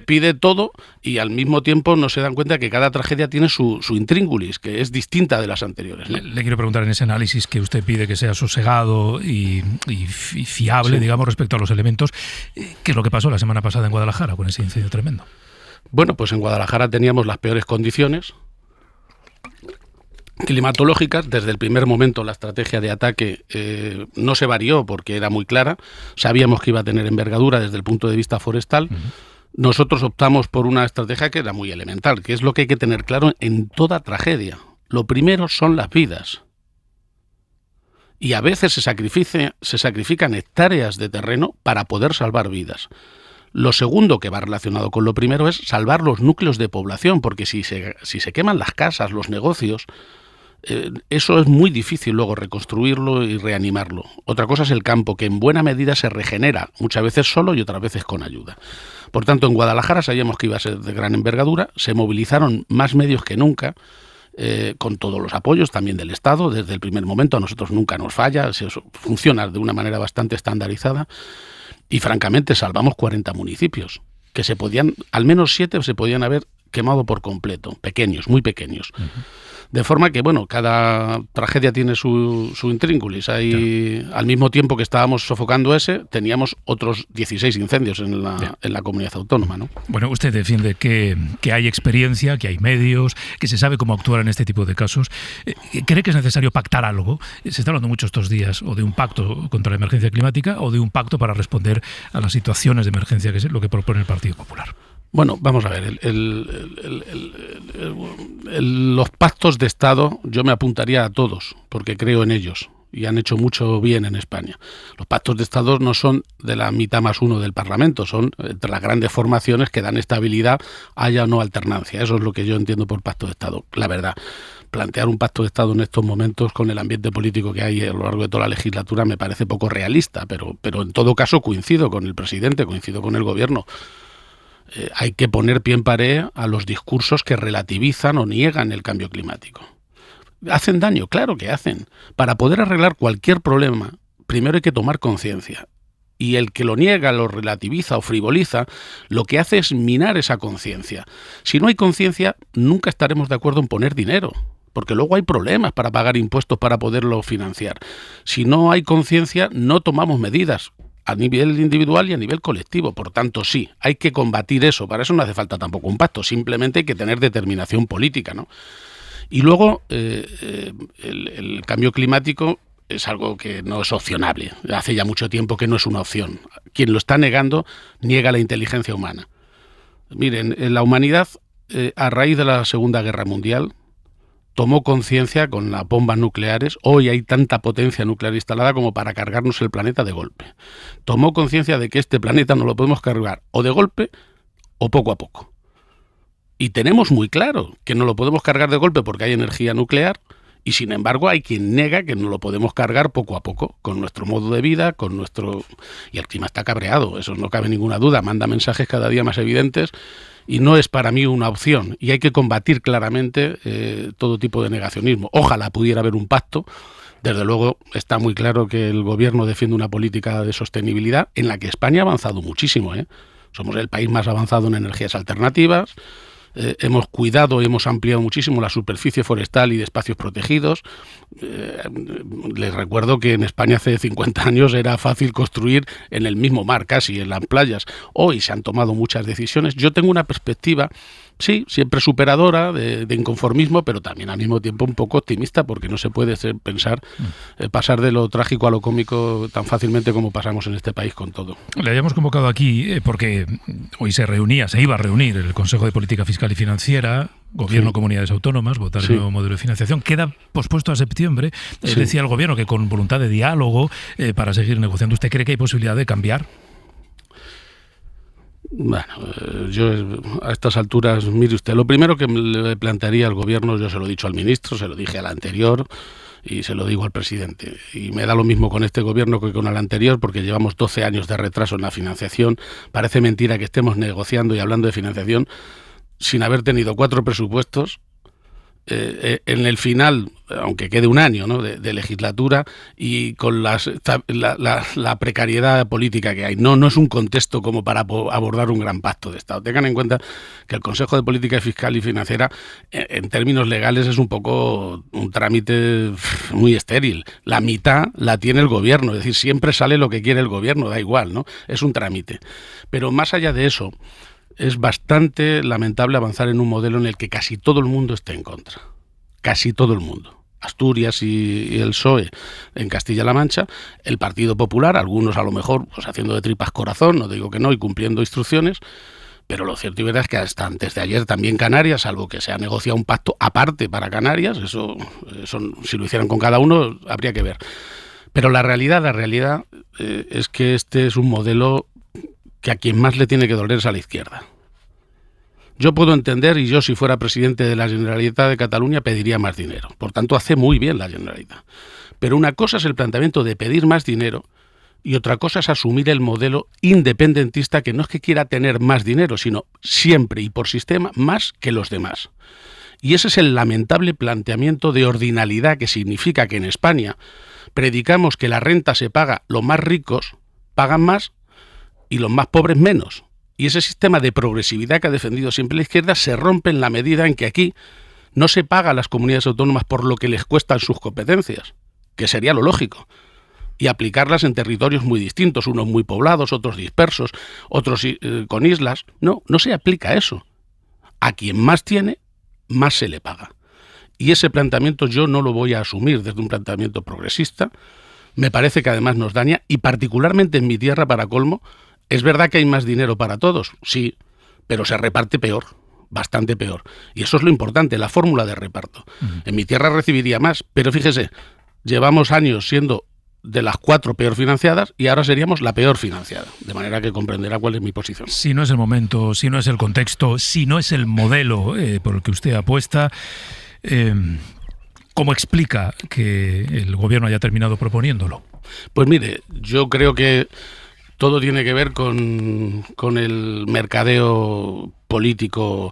pide todo y al mismo tiempo no se dan cuenta que cada tragedia tiene su intríngulis, que es distinta de las anteriores, ¿no? Le quiero preguntar, en ese análisis que usted pide que sea sosegado y fiable, sí, digamos, respecto a los elementos, ¿qué es lo que pasó la semana pasada en Guadalajara con ese incendio tremendo? Bueno, pues en Guadalajara teníamos las peores condiciones climatológicas. Desde el primer momento la estrategia de ataque no se varió porque era muy clara. Sabíamos que iba a tener envergadura desde el punto de vista forestal. Uh-huh. Nosotros optamos por una estrategia que era muy elemental, que es lo que hay que tener claro en toda tragedia. Lo primero son las vidas. Y a veces se sacrifican hectáreas de terreno para poder salvar vidas. Lo segundo, que va relacionado con lo primero, es salvar los núcleos de población, porque si se queman las casas, los negocios, eso es muy difícil luego reconstruirlo y reanimarlo. Otra cosa es el campo, que en buena medida se regenera, muchas veces solo y otras veces con ayuda. Por tanto, en Guadalajara sabíamos que iba a ser de gran envergadura, se movilizaron más medios que nunca, con todos los apoyos también del Estado. Desde el primer momento a nosotros nunca nos falla, funciona de una manera bastante estandarizada. Y francamente salvamos 40 municipios, que al menos 7 se podían haber quemado por completo, pequeños, muy pequeños. Uh-huh. De forma que, bueno, cada tragedia tiene su intríngulis. Claro. Al mismo tiempo que estábamos sofocando teníamos otros 16 incendios en la comunidad autónoma, ¿no? Bueno, usted defiende que hay experiencia, que hay medios, que se sabe cómo actuar en este tipo de casos. ¿Cree que es necesario pactar algo? Se está hablando mucho estos días o de un pacto contra la emergencia climática o de un pacto para responder a las situaciones de emergencia, que es lo que propone el Partido Popular. Bueno, vamos a ver, los pactos de Estado yo me apuntaría a todos, porque creo en ellos y han hecho mucho bien en España. Los pactos de Estado no son de la mitad más uno del Parlamento, son entre las grandes formaciones que dan estabilidad, haya o no alternancia. Eso es lo que yo entiendo por pacto de Estado, la verdad. Plantear un pacto de Estado en estos momentos con el ambiente político que hay a lo largo de toda la legislatura me parece poco realista, pero en todo caso coincido con el presidente, coincido con el gobierno. Hay que poner pie en pared a los discursos que relativizan o niegan el cambio climático. ¿Hacen daño? Claro que hacen. Para poder arreglar cualquier problema, primero hay que tomar conciencia. Y el que lo niega, lo relativiza o frivoliza, lo que hace es minar esa conciencia. Si no hay conciencia, nunca estaremos de acuerdo en poner dinero, porque luego hay problemas para pagar impuestos para poderlo financiar. Si no hay conciencia, no tomamos medidas a nivel individual y a nivel colectivo. Por tanto, sí, hay que combatir eso. Para eso no hace falta tampoco un pacto, simplemente hay que tener determinación política, ¿no? Y luego, el cambio climático es algo que no es opcionable. Hace ya mucho tiempo que no es una opción. Quien lo está negando, niega la inteligencia humana. Miren, la humanidad, a raíz de la Segunda Guerra Mundial, tomó conciencia con las bombas nucleares. Hoy hay tanta potencia nuclear instalada como para cargarnos el planeta de golpe. Tomó conciencia de que este planeta no lo podemos cargar o de golpe o poco a poco. Y tenemos muy claro que no lo podemos cargar de golpe porque hay energía nuclear, y sin embargo hay quien nega que no lo podemos cargar poco a poco, con nuestro modo de vida, con nuestro... Y el clima está cabreado, eso no cabe ninguna duda, manda mensajes cada día más evidentes, y no es para mí una opción, y hay que combatir claramente todo tipo de negacionismo. Ojalá pudiera haber un pacto, Desde luego está muy claro que el gobierno defiende una política de sostenibilidad en la que España ha avanzado muchísimo, ¿eh? Somos el país más avanzado en energías alternativas. Hemos cuidado y hemos ampliado muchísimo la superficie forestal y de espacios protegidos. Les recuerdo que en España hace 50 años era fácil construir en el mismo mar, casi en las playas. Hoy se han tomado muchas decisiones. Yo tengo una perspectiva, sí, siempre superadora de inconformismo, pero también al mismo tiempo un poco optimista, porque no se puede pasar de lo trágico a lo cómico tan fácilmente como pasamos en este país con todo. Le habíamos convocado aquí porque hoy se iba a reunir el Consejo de Política Fiscal y Financiera, Gobierno, Comunidades Autónomas, votar el nuevo modelo de financiación. Queda pospuesto a septiembre. Decía el Gobierno que con voluntad de diálogo para seguir negociando. ¿Usted cree que hay posibilidad de cambiar? Bueno, yo a estas alturas, mire usted, lo primero que le plantearía al Gobierno, yo se lo he dicho al ministro, se lo dije al anterior y se lo digo al presidente. Y me da lo mismo con este Gobierno que con el anterior, porque llevamos 12 años de retraso en la financiación. Parece mentira que estemos negociando y hablando de financiación sin haber tenido 4 presupuestos. En el final, aunque quede un año, ¿no?, de legislatura, y con la precariedad política que hay. No es un contexto como para abordar un gran pacto de Estado. Tengan en cuenta que el Consejo de Política Fiscal y Financiera, en términos legales, es un poco un trámite muy estéril. La mitad la tiene el Gobierno, es decir, siempre sale lo que quiere el Gobierno, da igual, ¿no? Es un trámite. Pero más allá de eso, es bastante lamentable avanzar en un modelo en el que casi todo el mundo esté en contra. Casi todo el mundo. Asturias y el PSOE en Castilla-La Mancha, el Partido Popular, algunos a lo mejor pues haciendo de tripas corazón, no digo que no, y cumpliendo instrucciones, pero lo cierto y verdad es que hasta antes de ayer también Canarias, salvo que se ha negociado un pacto aparte para Canarias, eso si lo hicieran con cada uno habría que ver. Pero la realidad es que este es un modelo que a quien más le tiene que doler es a la izquierda. Yo puedo entender, y yo si fuera presidente de la Generalitat de Cataluña pediría más dinero. Por tanto, hace muy bien la Generalitat. Pero una cosa es el planteamiento de pedir más dinero y otra cosa es asumir el modelo independentista, que no es que quiera tener más dinero, sino siempre y por sistema más que los demás. Y ese es el lamentable planteamiento de ordinalidad que significa que en España predicamos que la renta se paga, los más ricos pagan más y los más pobres menos. Y ese sistema de progresividad que ha defendido siempre la izquierda se rompe en la medida en que aquí no se paga a las comunidades autónomas por lo que les cuestan sus competencias, que sería lo lógico, y aplicarlas en territorios muy distintos, unos muy poblados, otros dispersos, otros con islas. No se aplica eso. A quien más tiene, más se le paga. Y ese planteamiento yo no lo voy a asumir desde un planteamiento progresista. Me parece que además nos daña, y particularmente en mi tierra, para colmo. Es verdad que hay más dinero para todos, sí, pero se reparte peor, bastante peor. Y eso es lo importante, la fórmula de reparto. En mi tierra recibiría más, pero fíjese, llevamos años siendo de las 4 peor financiadas y ahora seríamos la peor financiada. De manera que comprenderá cuál es mi posición. Si no es el momento, si no es el contexto, si no es el modelo por el que usted apuesta, ¿cómo explica que el Gobierno haya terminado proponiéndolo? Pues mire, yo creo que todo tiene que ver con el mercadeo político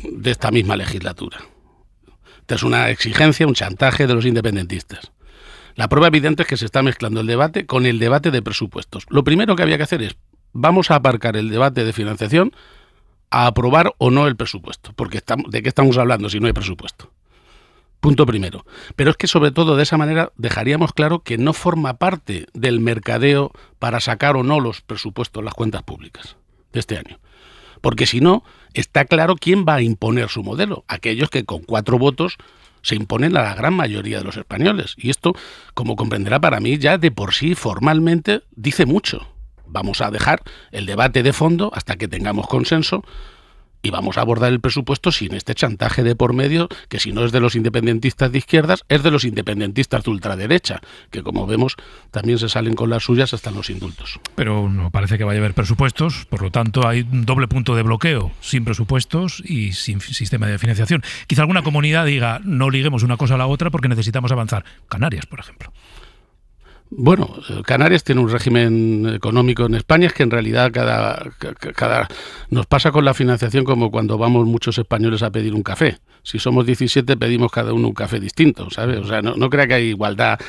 de esta misma legislatura. Esta es una exigencia, un chantaje de los independentistas. La prueba evidente es que se está mezclando el debate con el debate de presupuestos. Lo primero que había que hacer es, vamos a aparcar el debate de financiación a aprobar o no el presupuesto. Porque ¿de qué estamos hablando si no hay presupuesto? Punto primero. Pero es que sobre todo de esa manera dejaríamos claro que no forma parte del mercadeo para sacar o no los presupuestos, las cuentas públicas de este año. Porque si no, está claro quién va a imponer su modelo. Aquellos que con 4 votos se imponen a la gran mayoría de los españoles. Y esto, como comprenderá, para mí ya de por sí formalmente dice mucho. Vamos a dejar el debate de fondo hasta que tengamos consenso. Y vamos a abordar el presupuesto sin este chantaje de por medio, que si no es de los independentistas de izquierdas, es de los independentistas de ultraderecha, que como vemos también se salen con las suyas hasta en los indultos. Pero no parece que vaya a haber presupuestos, por lo tanto hay un doble punto de bloqueo, sin presupuestos y sin sistema de financiación. Quizá alguna comunidad diga, no liguemos una cosa a la otra porque necesitamos avanzar. Canarias, por ejemplo. Bueno, Canarias tiene un régimen económico en España, es que en realidad nos pasa con la financiación como cuando vamos muchos españoles a pedir un café. Si somos 17 pedimos cada uno un café distinto, ¿sabes? O sea, no crea que hay igualdad.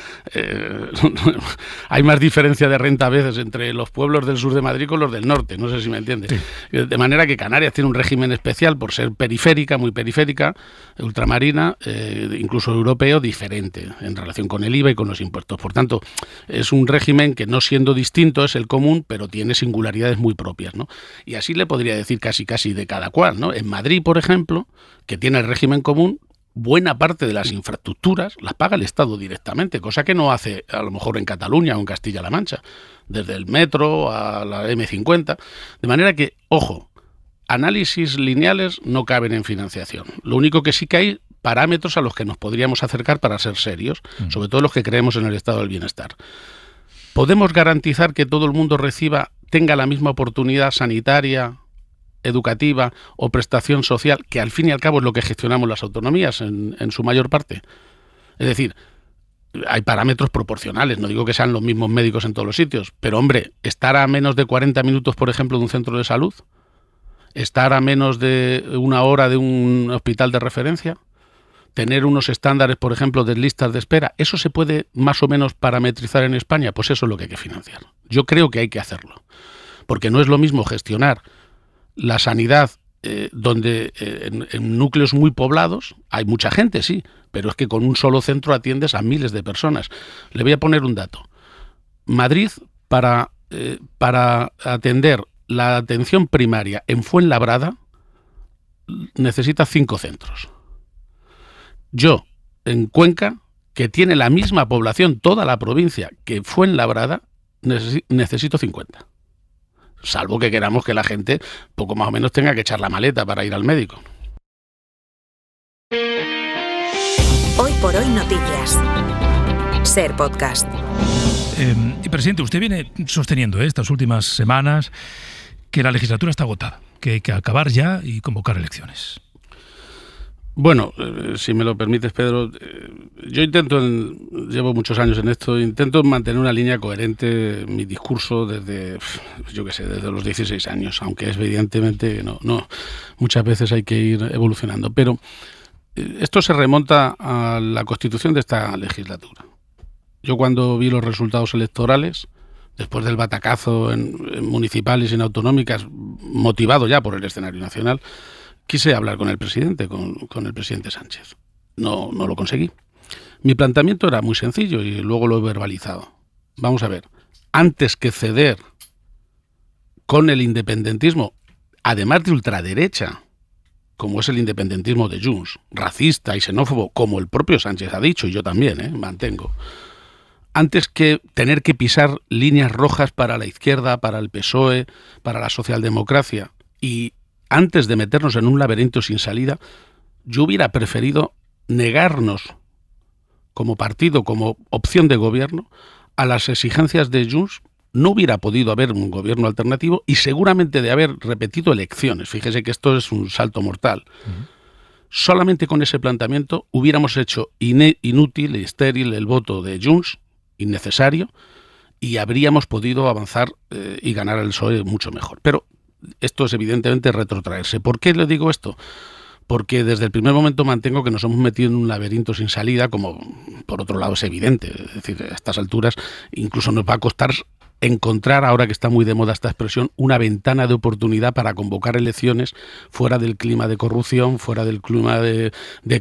Hay más diferencia de renta a veces entre los pueblos del sur de Madrid con los del norte, no sé si me entiendes. Sí. De manera que Canarias tiene un régimen especial por ser periférica, muy periférica, ultramarina, incluso europeo, diferente en relación con el IVA y con los impuestos. Por tanto, es un régimen que, no siendo distinto, es el común, pero tiene singularidades muy propias, ¿no? Y así le podría decir casi de cada cual, ¿no? En Madrid, por ejemplo, que tiene el régimen común, buena parte de las infraestructuras las paga el Estado directamente, cosa que no hace a lo mejor en Cataluña o en Castilla-La Mancha, desde el metro a la M50. De manera que, ojo, análisis lineales no caben en financiación. Lo único que sí que hay parámetros a los que nos podríamos acercar para ser serios, sobre todo los que creemos en el estado del bienestar. ¿Podemos garantizar que todo el mundo tenga la misma oportunidad sanitaria, educativa o prestación social, que al fin y al cabo es lo que gestionamos las autonomías en su mayor parte? Es decir, hay parámetros proporcionales, no digo que sean los mismos médicos en todos los sitios, pero hombre, estar a menos de 40 minutos, por ejemplo, de un centro de salud, estar a menos de 1 hora de un hospital de referencia, tener unos estándares, por ejemplo, de listas de espera, ¿eso se puede más o menos parametrizar en España? Pues eso es lo que hay que financiar. Yo creo que hay que hacerlo, porque no es lo mismo gestionar la sanidad donde en núcleos muy poblados hay mucha gente, sí, pero es que con un solo centro atiendes a miles de personas. Le voy a poner un dato. Madrid, para atender la atención primaria en Fuenlabrada, necesita 5 centros. Yo, en Cuenca, que tiene la misma población, toda la provincia, que Fuenlabrada, necesito 50. Salvo que queramos que la gente poco más o menos tenga que echar la maleta para ir al médico. Hoy por hoy noticias. Ser podcast. Presidente, usted viene sosteniendo estas últimas semanas que la legislatura está agotada, que hay que acabar ya y convocar elecciones. Bueno, si me lo permites, Pedro, yo llevo muchos años en esto, intento mantener una línea coherente en mi discurso desde los 16 años, aunque evidentemente no, muchas veces hay que ir evolucionando. Pero esto se remonta a la constitución de esta legislatura. Yo cuando vi los resultados electorales, después del batacazo en municipales y en autonómicas, motivado ya por el escenario nacional, quise hablar con el presidente, con el presidente Sánchez. No lo conseguí. Mi planteamiento era muy sencillo y luego lo he verbalizado. Vamos a ver, antes que ceder con el independentismo, además de ultraderecha, como es el independentismo de Junts, racista y xenófobo, como el propio Sánchez ha dicho, y yo también, mantengo, antes que tener que pisar líneas rojas para la izquierda, para el PSOE, para la socialdemocracia, y antes de meternos en un laberinto sin salida, yo hubiera preferido negarnos como partido, como opción de gobierno, a las exigencias de Junts. No hubiera podido haber un gobierno alternativo y seguramente de haber repetido elecciones. Fíjese que esto es un salto mortal. Solamente con ese planteamiento hubiéramos hecho inútil y estéril el voto de Junts, innecesario, y habríamos podido avanzar y ganar el PSOE mucho mejor. Pero esto es evidentemente retrotraerse. ¿Por qué le digo esto? Porque desde el primer momento mantengo que nos hemos metido en un laberinto sin salida, como por otro lado es evidente. Es decir, a estas alturas incluso nos va a costar encontrar, ahora que está muy de moda esta expresión, una ventana de oportunidad para convocar elecciones fuera del clima de corrupción, fuera del clima de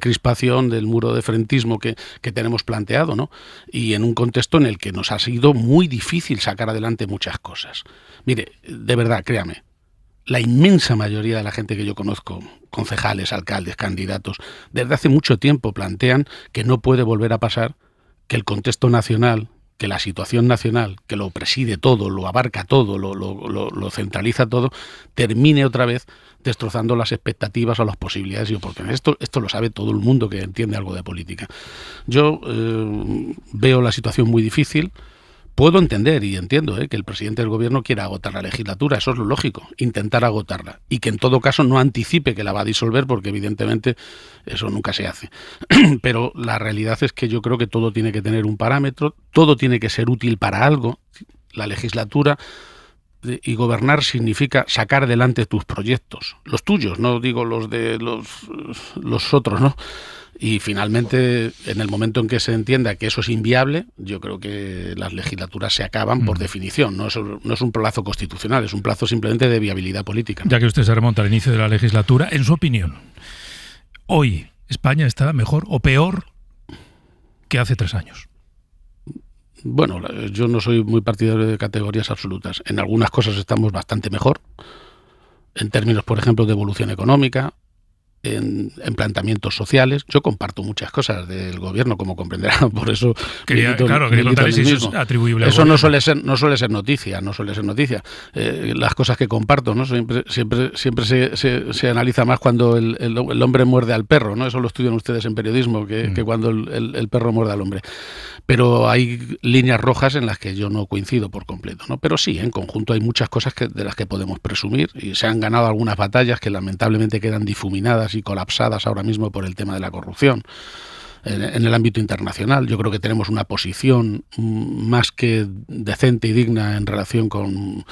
crispación, del muro de frentismo que tenemos planteado, ¿no? Y en un contexto en el que nos ha sido muy difícil sacar adelante muchas cosas. Mire, de verdad, créame, la inmensa mayoría de la gente que yo conozco, concejales, alcaldes, candidatos, desde hace mucho tiempo plantean que no puede volver a pasar que el contexto nacional, que la situación nacional, que lo preside todo, lo abarca todo, lo centraliza todo, termine otra vez destrozando las expectativas o las posibilidades y oportunidades. Esto lo sabe todo el mundo que entiende algo de política. Yo veo la situación muy difícil, puedo entender y entiendo que el presidente del gobierno quiera agotar la legislatura, eso es lo lógico, intentar agotarla, y que en todo caso no anticipe que la va a disolver, porque evidentemente eso nunca se hace. Pero la realidad es que yo creo que todo tiene que tener un parámetro, todo tiene que ser útil para algo. La legislatura y gobernar significa sacar adelante tus proyectos, los tuyos, no digo los de los otros, ¿no? Y finalmente, en el momento en que se entienda que eso es inviable, yo creo que las legislaturas se acaban por definición. No es un plazo constitucional, es un plazo simplemente de viabilidad política, ¿no? Ya que usted se remonta al inicio de la legislatura, en su opinión, ¿hoy España está mejor o peor que hace 3 años? Bueno, yo no soy muy partidario de categorías absolutas. En algunas cosas estamos bastante mejor, en términos, por ejemplo, de evolución económica, en planteamientos sociales. Yo comparto muchas cosas del gobierno, como comprenderán, por eso quería preguntarle si eso es atribuible al eso gobierno. no suele ser noticia. Las cosas que comparto, ¿no? Siempre se analiza más cuando el hombre muerde al perro, ¿no? Eso lo estudian ustedes en periodismo, que cuando el perro muerde al hombre. Pero hay líneas rojas en las que yo no coincido por completo, ¿no? Pero sí, en conjunto hay muchas cosas de las que podemos presumir, y se han ganado algunas batallas que lamentablemente quedan difuminadas y colapsadas ahora mismo por el tema de la corrupción. En el ámbito internacional yo creo que tenemos una posición más que decente y digna en relación con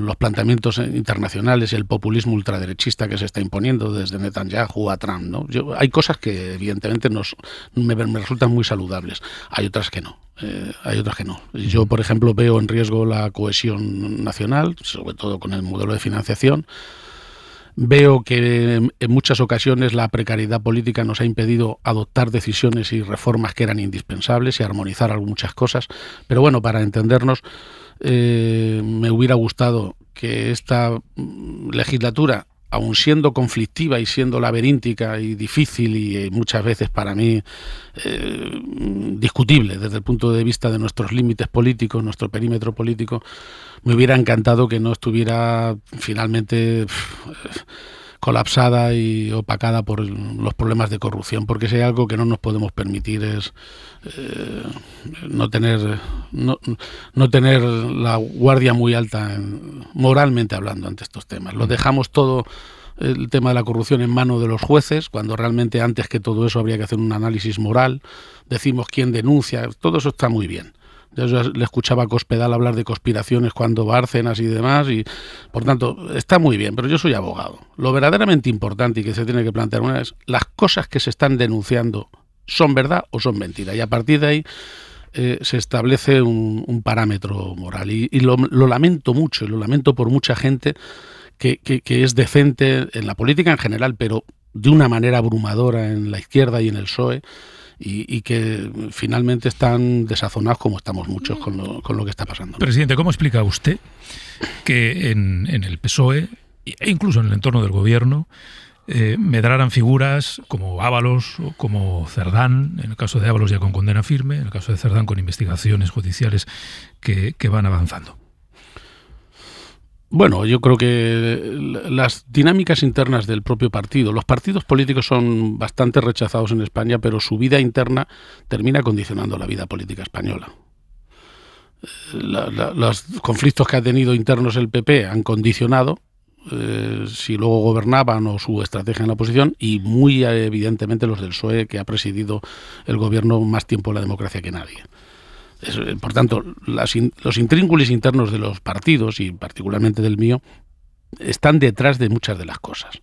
los planteamientos internacionales y el populismo ultraderechista que se está imponiendo desde Netanyahu a Trump, ¿no? Hay cosas que evidentemente me resultan muy saludables, hay otras que no. Yo, por ejemplo, veo en riesgo la cohesión nacional, sobre todo con el modelo de financiación. Veo que en muchas ocasiones la precariedad política nos ha impedido adoptar decisiones y reformas que eran indispensables y armonizar muchas cosas. Pero bueno, para entendernos, me hubiera gustado que esta legislatura, aun siendo conflictiva y siendo laberíntica y difícil y muchas veces para mí discutible desde el punto de vista de nuestros límites políticos, nuestro perímetro político, me hubiera encantado que no estuviera finalmente colapsada y opacada por los problemas de corrupción, porque si hay algo que no nos podemos permitir es no tener la guardia muy alta moralmente hablando ante estos temas. Lo dejamos todo, el tema de la corrupción, en manos de los jueces, cuando realmente antes que todo eso habría que hacer un análisis moral. Decimos quién denuncia, todo eso está muy bien. Yo le escuchaba a Cospedal hablar de conspiraciones cuando Bárcenas y demás, y por tanto está muy bien, pero yo soy abogado. Lo verdaderamente importante y que se tiene que plantear una es: las cosas que se están denunciando son verdad o son mentira, y a partir de ahí se establece un parámetro moral, y lo lamento mucho, y lo lamento por mucha gente que es decente en la política en general, pero de una manera abrumadora en la izquierda y en el PSOE, y que finalmente están desazonados, como estamos muchos, con lo que está pasando. Presidente, ¿cómo explica usted que en el PSOE e incluso en el entorno del gobierno medraran figuras como Ábalos o como Cerdán? En el caso de Ábalos ya con condena firme, en el caso de Cerdán con investigaciones judiciales que van avanzando. Bueno, yo creo que las dinámicas internas del propio partido, los partidos políticos son bastante rechazados en España, pero su vida interna termina condicionando la vida política española. Los conflictos que ha tenido internos el PP han condicionado si luego gobernaban o su estrategia en la oposición, y muy evidentemente los del PSOE, que ha presidido el gobierno más tiempo la democracia que nadie. Por tanto, los intríngulis internos de los partidos, y particularmente del mío, están detrás de muchas de las cosas.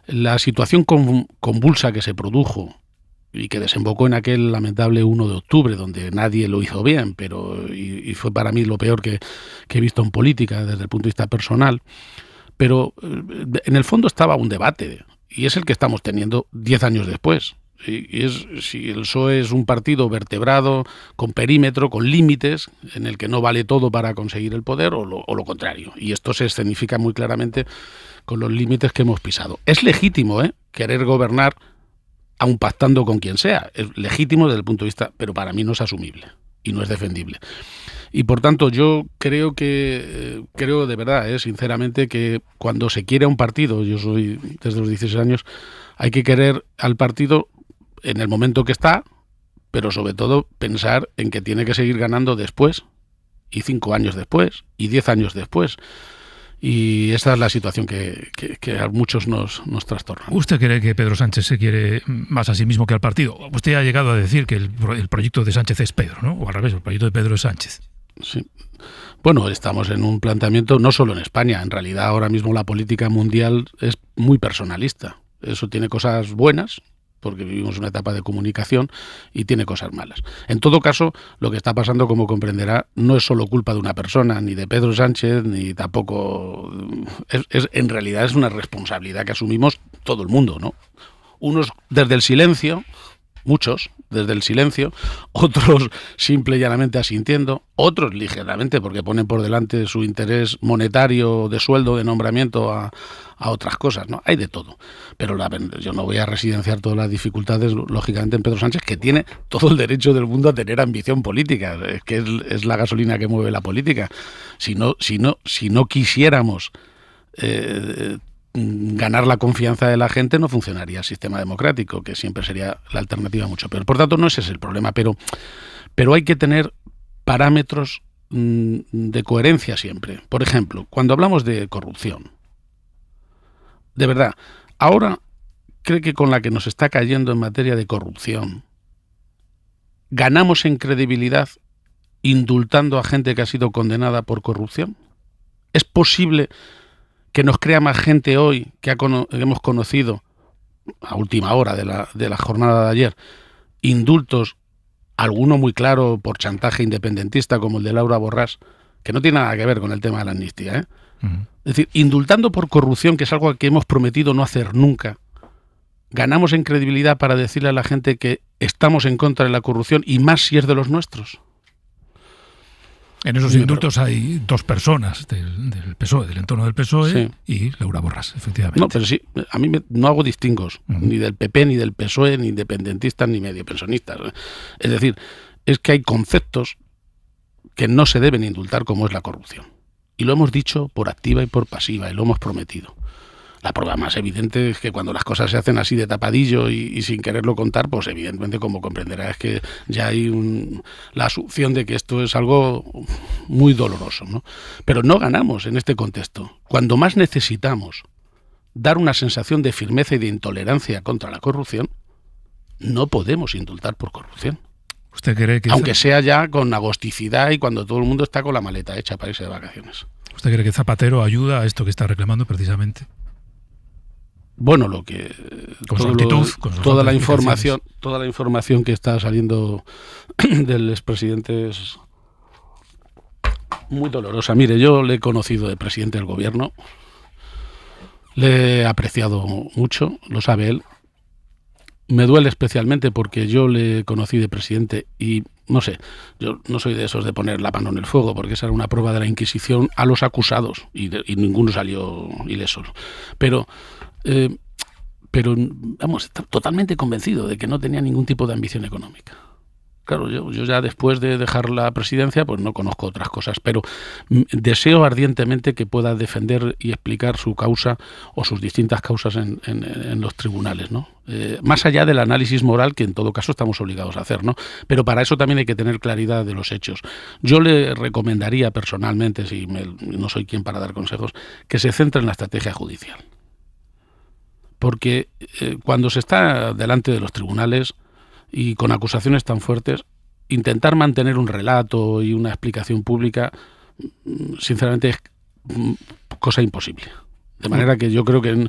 La situación convulsa que se produjo y que desembocó en aquel lamentable 1 de octubre, donde nadie lo hizo bien, y fue para mí lo peor que he visto en política desde el punto de vista personal, pero en el fondo estaba un debate, y es el que estamos teniendo 10 años después. Y es si el PSOE es un partido vertebrado, con perímetro, con límites, en el que no vale todo para conseguir el poder, o lo contrario. Y esto se escenifica muy claramente con los límites que hemos pisado. Es legítimo querer gobernar aun pactando con quien sea. Es legítimo desde el punto de vista, pero para mí no es asumible y no es defendible. Y por tanto yo creo de verdad, sinceramente, que cuando se quiere a un partido, yo soy desde los 16 años, hay que querer al partido en el momento que está, pero sobre todo pensar en que tiene que seguir ganando después, y 5 años después, y 10 años después. Y esa es la situación que a muchos nos trastorna. ¿Usted cree que Pedro Sánchez se quiere más a sí mismo que al partido? Usted ha llegado a decir que el proyecto de Sánchez es Pedro, ¿no? O al revés, el proyecto de Pedro es Sánchez. Sí. Bueno, estamos en un planteamiento no solo en España. En realidad, ahora mismo la política mundial es muy personalista. Eso tiene cosas buenas, porque vivimos una etapa de comunicación, y tiene cosas malas. En todo caso, lo que está pasando, como comprenderá, no es solo culpa de una persona, ni de Pedro Sánchez, ni tampoco... en realidad es una responsabilidad que asumimos todo el mundo, ¿no? Unos desde el silencio, muchos desde el silencio, otros simple y llanamente asintiendo, otros ligeramente porque ponen por delante su interés monetario, de sueldo, de nombramiento a otras cosas, ¿no? Hay de todo. Pero yo no voy a residenciar todas las dificultades, lógicamente, en Pedro Sánchez, que tiene todo el derecho del mundo a tener ambición política, que es la gasolina que mueve la política. Si no quisiéramos ganar la confianza de la gente, no funcionaría el sistema democrático, que siempre sería la alternativa mucho peor. Por tanto, no ese es el problema, pero hay que tener parámetros de coherencia siempre. Por ejemplo, cuando hablamos de corrupción, de verdad, ahora cree que con la que nos está cayendo en materia de corrupción, ganamos en credibilidad indultando a gente que ha sido condenada por corrupción. ¿Es posible que nos crea más gente hoy que hemos conocido a última hora de la jornada de ayer indultos, alguno muy claro por chantaje independentista como el de Laura Borràs, que no tiene nada que ver con el tema de la amnistía, ¿eh? Es decir, indultando por corrupción, que es algo que hemos prometido no hacer nunca, ganamos en credibilidad para decirle a la gente que estamos en contra de la corrupción, y más si es de los nuestros. En esos indultos hay 2 personas del PSOE, del entorno del PSOE, sí, y Laura Borràs, efectivamente. No, pero sí, a mí no hago distingos, ni del PP, ni del PSOE, ni independentistas, ni medio pensionistas. Es decir, es que hay conceptos que no se deben indultar, como es la corrupción. Y lo hemos dicho por activa y por pasiva, y lo hemos prometido. La prueba más evidente es que cuando las cosas se hacen así de tapadillo y sin quererlo contar, pues evidentemente, como comprenderá, es que ya hay la asunción de que esto es algo muy doloroso, ¿no? Pero no ganamos en este contexto. Cuando más necesitamos dar una sensación de firmeza y de intolerancia contra la corrupción, no podemos indultar por corrupción. ¿Usted cree que aunque sea ya con agosticidad y cuando todo el mundo está con la maleta hecha para irse de vacaciones? ¿Usted cree que Zapatero ayuda a esto que está reclamando precisamente? Bueno, toda la información que está saliendo del expresidente es muy dolorosa. Mire, yo le he conocido de presidente del gobierno, le he apreciado mucho, lo sabe él. Me duele especialmente porque yo le conocí de presidente y, no sé, yo no soy de esos de poner la mano en el fuego, porque esa era una prueba de la Inquisición a los acusados y ninguno salió ileso. Pero vamos, está totalmente convencido de que no tenía ningún tipo de ambición económica. Claro, yo ya después de dejar la presidencia, pues no conozco otras cosas, pero deseo ardientemente que pueda defender y explicar su causa o sus distintas causas en los tribunales, ¿no? Más allá del análisis moral, que en todo caso estamos obligados a hacer, ¿no? Pero para eso también hay que tener claridad de los hechos. Yo le recomendaría personalmente, no soy quien para dar consejos, que se centre en la estrategia judicial. Porque cuando se está delante de los tribunales y con acusaciones tan fuertes, intentar mantener un relato y una explicación pública, sinceramente, es cosa imposible. De manera que yo creo que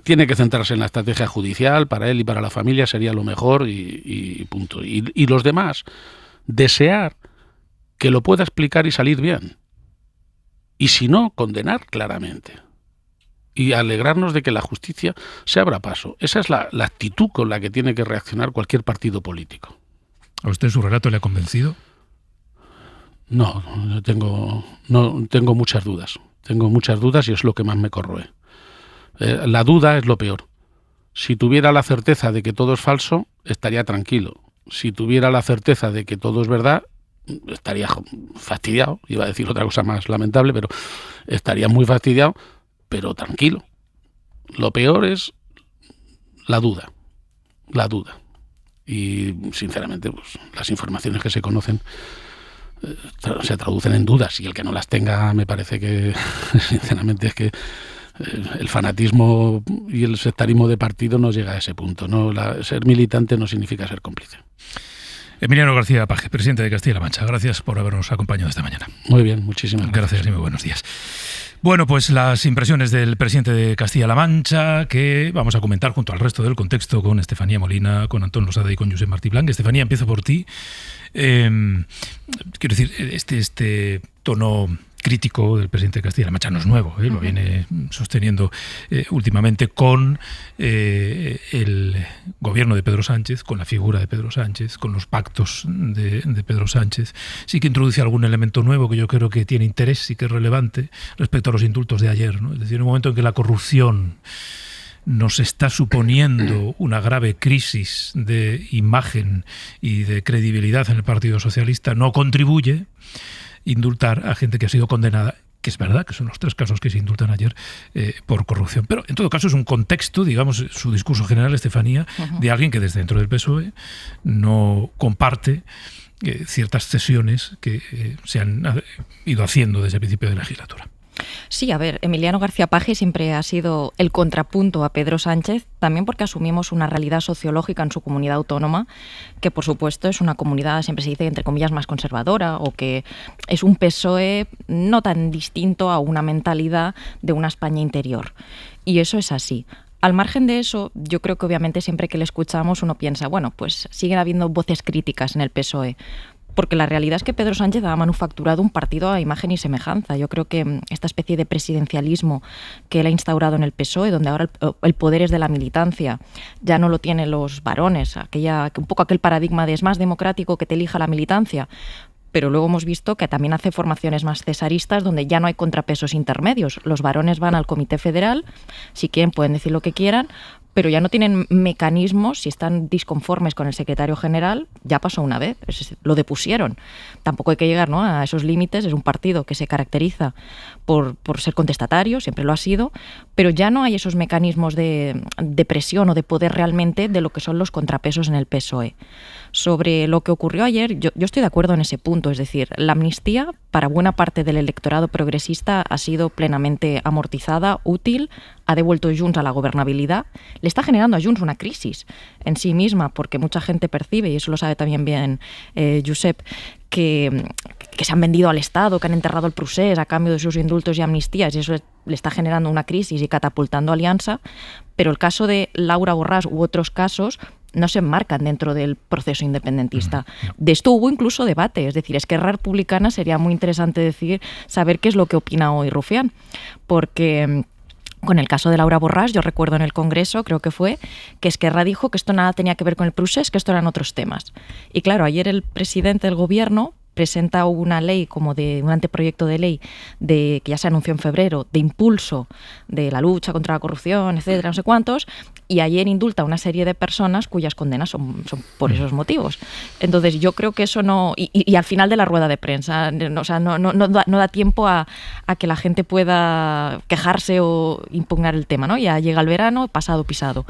tiene que centrarse en la estrategia judicial, para él y para la familia sería lo mejor y punto. Y los demás, desear que lo pueda explicar y salir bien. Y si no, condenar claramente. Y alegrarnos de que la justicia se abra paso. Esa es la actitud con la que tiene que reaccionar cualquier partido político. ¿A usted su relato le ha convencido? No, tengo muchas dudas. Tengo muchas dudas y es lo que más me corroe. La duda es lo peor. Si tuviera la certeza de que todo es falso, estaría tranquilo. Si tuviera la certeza de que todo es verdad, estaría fastidiado. Iba a decir otra cosa más lamentable, pero estaría muy fastidiado, pero tranquilo. Lo peor es la duda. Y sinceramente, pues las informaciones que se conocen se traducen en dudas, y el que no las tenga, me parece que, sinceramente, es que el fanatismo y el sectarismo de partido no llega a ese punto, ¿no? Ser militante no significa ser cómplice. Emiliano García Paje, presidente de Castilla-La Mancha, gracias por habernos acompañado esta mañana. Muy bien, muchísimas gracias. Gracias y muy buenos días. Bueno, pues las impresiones del presidente de Castilla-La Mancha, que vamos a comentar junto al resto del contexto con Estefanía Molina, con Antón Losada y con Josep Martí Blanc. Estefanía, empiezo por ti. Quiero decir, este tono crítico del presidente de Castilla-La Mancha no es nuevo, lo viene sosteniendo últimamente con el gobierno de Pedro Sánchez, con la figura de Pedro Sánchez, con los pactos de Pedro Sánchez. Sí que introduce algún elemento nuevo que yo creo que tiene interés y que es relevante respecto a los indultos de ayer, ¿no? Es decir, en un momento en que la corrupción nos está suponiendo una grave crisis de imagen y de credibilidad en el Partido Socialista, no contribuye indultar a gente que ha sido condenada, que es verdad que son los 3 casos que se indultan ayer por corrupción. Pero en todo caso es un contexto, digamos, su discurso general, Estefanía, de alguien que desde dentro del PSOE no comparte ciertas cesiones que se han ido haciendo desde el principio de la legislatura. Sí, a ver, Emiliano García Paje siempre ha sido el contrapunto a Pedro Sánchez, también porque asumimos una realidad sociológica en su comunidad autónoma, que por supuesto es una comunidad, siempre se dice, entre comillas, más conservadora, o que es un PSOE no tan distinto a una mentalidad de una España interior. Y eso es así. Al margen de eso, yo creo que obviamente siempre que le escuchamos uno piensa, bueno, pues siguen habiendo voces críticas en el PSOE. Porque la realidad es que Pedro Sánchez ha manufacturado un partido a imagen y semejanza. Yo creo que esta especie de presidencialismo que él ha instaurado en el PSOE, donde ahora el poder es de la militancia, ya no lo tienen los varones, un poco aquel paradigma de es más democrático que te elija la militancia. Pero luego hemos visto que también hace formaciones más cesaristas donde ya no hay contrapesos intermedios. Los varones van al Comité Federal, si quieren pueden decir lo que quieran, pero ya no tienen mecanismos, si están disconformes con el secretario general, ya pasó una vez, lo depusieron. Tampoco hay que llegar, ¿no?, a esos límites, es un partido que se caracteriza por ser contestatario, siempre lo ha sido, pero ya no hay esos mecanismos de presión o de poder realmente de lo que son los contrapesos en el PSOE. Sobre lo que ocurrió ayer, yo estoy de acuerdo en ese punto, es decir, la amnistía para buena parte del electorado progresista ha sido plenamente amortizada, útil, ha devuelto Junts a la gobernabilidad, le está generando a Junts una crisis en sí misma, porque mucha gente percibe, y eso lo sabe también bien Josep, que se han vendido al Estado, que han enterrado el procés a cambio de sus indultos y amnistías, y eso le está generando una crisis y catapultando Alianza, pero el caso de Laura Borràs u otros casos no se enmarcan dentro del proceso independentista. De esto hubo incluso debate, es decir, Esquerra Republicana sería muy interesante saber qué es lo que opina hoy Rufián, porque con el caso de Laura Borràs, yo recuerdo en el Congreso, creo que fue, que Esquerra dijo que esto nada tenía que ver con el procés, que esto eran otros temas. Y claro, ayer el presidente del gobierno presenta una ley, como un anteproyecto de ley que ya se anunció en febrero, de impulso de la lucha contra la corrupción, etcétera, no sé cuántos, y ayer indulta a una serie de personas cuyas condenas son por esos motivos. Entonces yo creo que eso no... Y al final de la rueda de prensa, o sea, no da tiempo a que la gente pueda quejarse o impugnar el tema, ¿no? Ya llega el verano, pasado pisado.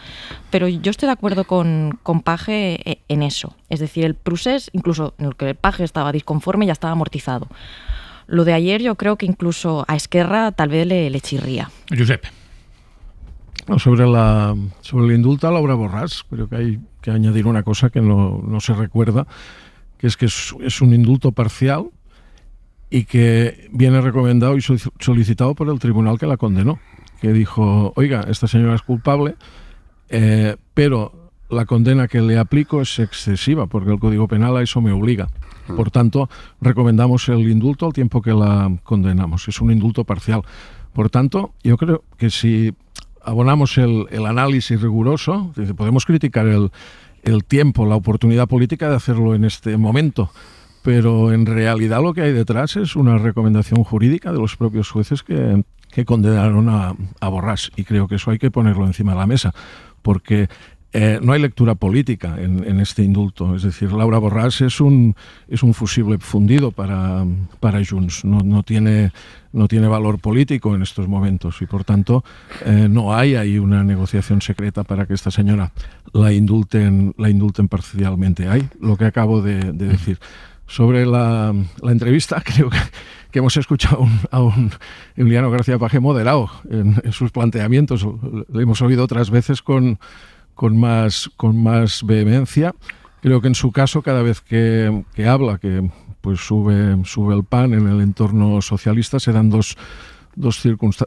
Pero yo estoy de acuerdo con Paje en eso. Es decir, el procés, incluso en el que el Paje estaba disconforme, ya estaba amortizado. Lo de ayer yo creo que incluso a Esquerra tal vez le chirría. Josep. No, sobre el indulto a Laura Borràs, creo que hay que añadir una cosa que no se recuerda, que es un indulto parcial y que viene recomendado y solicitado por el tribunal que la condenó, que dijo, oiga, esta señora es culpable, pero la condena que le aplico es excesiva, porque el Código Penal a eso me obliga. Por tanto, recomendamos el indulto al tiempo que la condenamos. Es un indulto parcial. Por tanto, yo creo que si abonamos el análisis riguroso, podemos criticar el tiempo, la oportunidad política de hacerlo en este momento, pero en realidad lo que hay detrás es una recomendación jurídica de los propios jueces que condenaron a Borràs, y creo que eso hay que ponerlo encima de la mesa, porque no hay lectura política en este indulto. Es decir, Laura Borràs es un fusible fundido para Junts. No tiene valor político en estos momentos y, por tanto, no hay ahí una negociación secreta para que esta señora la indulten parcialmente. Hay lo que acabo de decir. Sobre la entrevista, creo que hemos escuchado a un Emiliano García Paje moderado en sus planteamientos. Lo hemos oído otras veces con más vehemencia. Creo que en su caso, cada vez que habla, que pues sube el pan en el entorno socialista, se dan